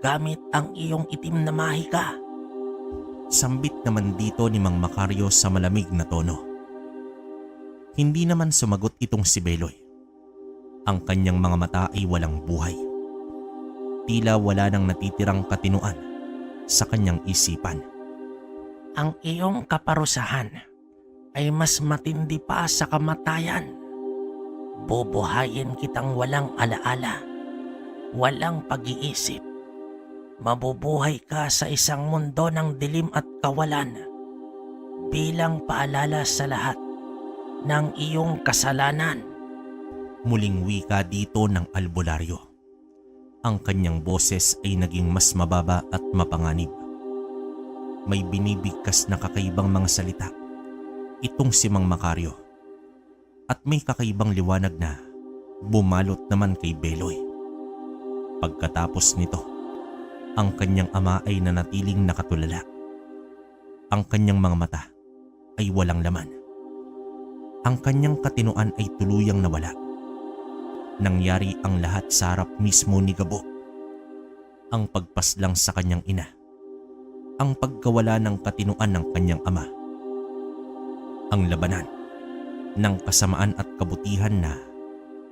gamit ang iyong itim na mahika. Sambit naman dito ni Mang Makaryo sa malamig na tono. Hindi naman sumagot itong si Beloy. Ang kanyang mga mata ay walang buhay. Tila wala nang natitirang katinuan sa kanyang isipan. Ang iyong kaparusahan ay mas matindi pa sa kamatayan. Bubuhayin kitang walang alaala, walang pag-iisip. Mabubuhay ka sa isang mundo ng dilim at kawalan bilang paalala sa lahat ng iyong kasalanan. Muling wika dito ng albularyo. Ang kanyang boses ay naging mas mababa at mapanganib. May binibigkas na kakaibang mga salita itong si Mang Makaryo at may kakaibang liwanag na bumalot naman kay Beloy. Pagkatapos nito, ang kanyang ama ay nanatiling nakatulala. Ang kanyang mga mata ay walang laman. Ang kanyang katinuan ay tuluyang nawala. Nangyari ang lahat sa harap mismo ni Gabo. Ang pagpaslang sa kanyang ina, ang pagkawala ng katinuan ng kanyang ama, ang labanan ng kasamaan at kabutihan na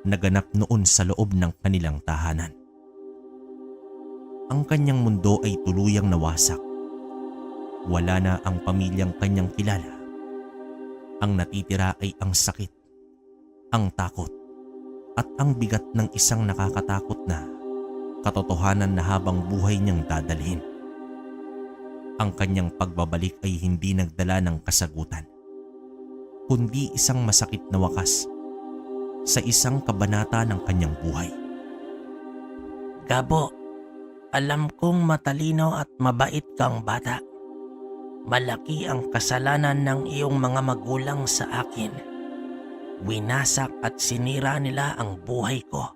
naganap noon sa loob ng kanilang tahanan. Ang kanyang mundo ay tuluyang nawasak. Wala na ang pamilyang kanyang kilala. Ang natitira ay ang sakit, ang takot, at ang bigat ng isang nakakatakot na katotohanan na habang buhay niyang dadalhin. Ang kanyang pagbabalik ay hindi nagdala ng kasagutan, kundi isang masakit na wakas sa isang kabanata ng kanyang buhay. Gabo, alam kong matalino at mabait kang bata. Malaki ang kasalanan ng iyong mga magulang sa akin. Winasak at sinira nila ang buhay ko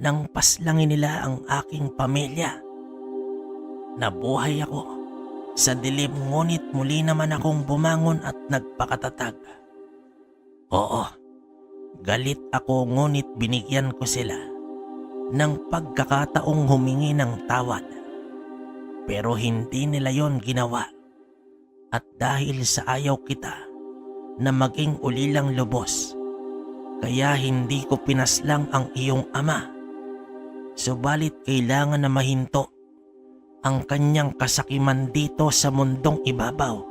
nang paslangin nila ang aking pamilya. Nabuhay ako sa dilim, ngunit muli naman akong bumangon at nagpakatatag. Oo, galit ako, ngunit binigyan ko sila ng pagkakataong humingi ng tawad. Pero hindi nila yon ginawa. At dahil sa ayaw kita na maging ulilang lubos, kaya hindi ko pinaslang ang iyong ama. Subalit kailangan na mahinto ang kanyang kasakiman dito sa mundong ibabaw.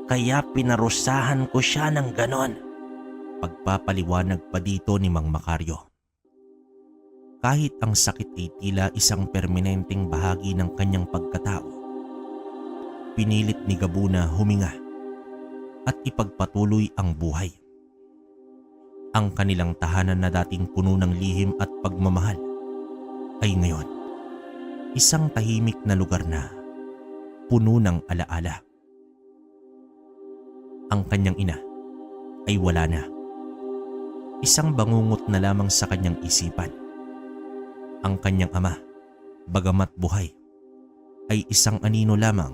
Kaya pinarusahan ko siya ng ganon. Pagpapaliwanag pa dito ni Mang Makaryo. Kahit ang sakit ay tila isang permanenteng bahagi ng kanyang pagkatao, pinilit ni Gabo na huminga at ipagpatuloy ang buhay. Ang kanilang tahanan na dating puno ng lihim at pagmamahal ay ngayon isang tahimik na lugar na puno ng alaala. Ang kanyang ina ay wala na. Isang bangungot na lamang sa kanyang isipan. Ang kanyang ama, bagamat buhay, ay isang anino lamang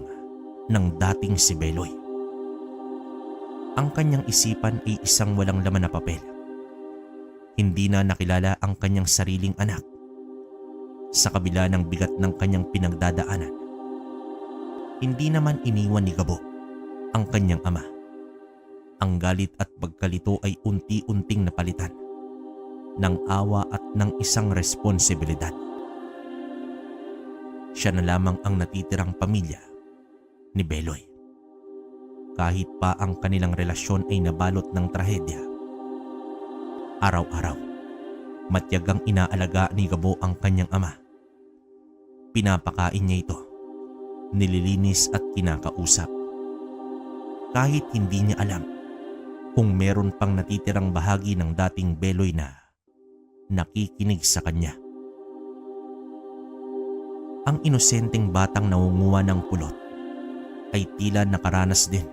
ng dating si Beloy. Ang kanyang isipan ay isang walang laman na papel. Hindi na nakilala ang kanyang sariling anak. Sa kabila ng bigat ng kanyang pinagdadaanan, hindi naman iniwan ni Gabo ang kanyang ama. Ang galit at pagkalito ay unti-unting napalitan ng awa at ng isang responsibilidad. Siya na lamang ang natitirang pamilya ni Beloy. Kahit pa ang kanilang relasyon ay nabalot ng trahedya, araw-araw, matyagang inaalaga ni Gabo ang kanyang ama. Pinapakain niya ito, nililinis at kinakausap. Kahit hindi niya alam kung meron pang natitirang bahagi ng dating Beloy na nakikinig sa kanya. Ang inosenteng batang nangunguha ng pulot ay tila nakaranas din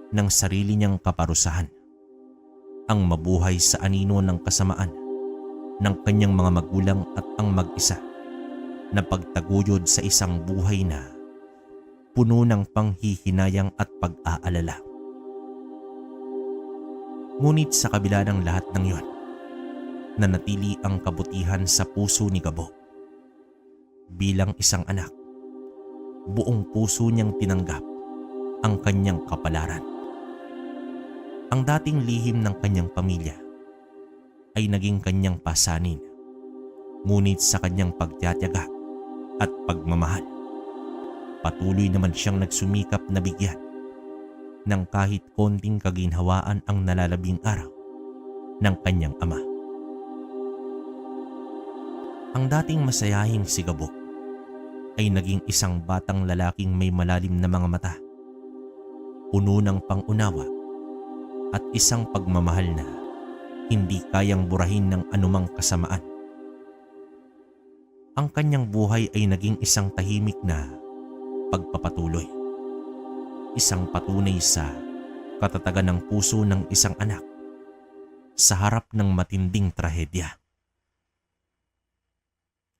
ng sarili niyang kaparusahan. Ang mabuhay sa anino ng kasamaan ng kanyang mga magulang at ang mag-isa na pagtaguyod sa isang buhay na puno ng panghihinayang at pag-aalala. Ngunit sa kabila ng lahat ng iyon, nanatili ang kabutihan sa puso ni Gabo. Bilang isang anak, buong puso niyang tinanggap ang kanyang kapalaran. Ang dating lihim ng kanyang pamilya ay naging kanyang pasanin, ngunit sa kanyang pagtiyatiyaga at pagmamahal, patuloy naman siyang nagsumikap na bigyan ng kahit konting kaginhawaan ang nalalabing araw ng kanyang ama. Ang dating masayahing si Gabo ay naging isang batang lalaking may malalim na mga mata, puno ng pangunawa at isang pagmamahal na hindi kayang burahin ng anumang kasamaan. Ang kanyang buhay ay naging isang tahimik na pagpapatuloy, isang patunay sa katatagan ng puso ng isang anak sa harap ng matinding trahedya.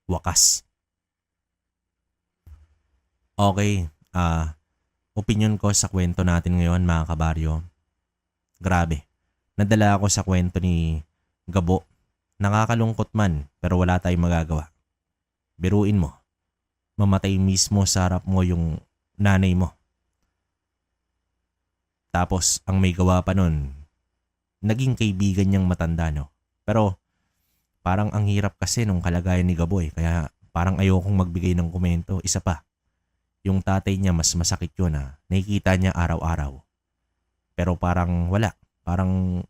wakas. Okay, opinion ko sa kwento natin ngayon mga kabaryo. Grabe, nadala ako sa kwento ni Gabo. Nakakalungkot man pero wala tayong magagawa. Biruin mo, mamatay mismo sa harap mo yung nanay mo. Tapos ang may gawa pa nun, naging kaibigan niyang matanda, no? Pero parang ang hirap kasi nung kalagayan ni Gabo eh. Kaya parang ayokong magbigay ng komento. Isa pa, yung tatay niya mas masakit yun nakikita niya araw-araw. Pero parang wala. Parang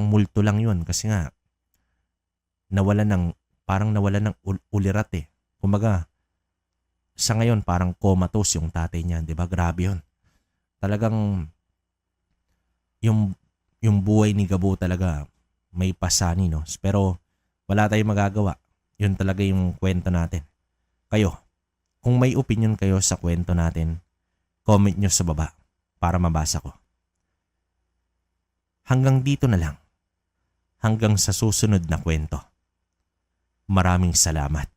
multo lang yun kasi nga parang nawalan ng ulirat eh. Kumbaga, sa ngayon parang comatose yung tatay niya. Diba? Grabe yun. Talagang yung buhay ni Gabo talaga may pasani, no? Pero wala tayong magagawa. Yun talaga yung kwento natin. Kayo, kung may opinion kayo sa kwento natin, comment nyo sa baba para mabasa ko. Hanggang dito na lang. Hanggang sa susunod na kwento. Maraming salamat.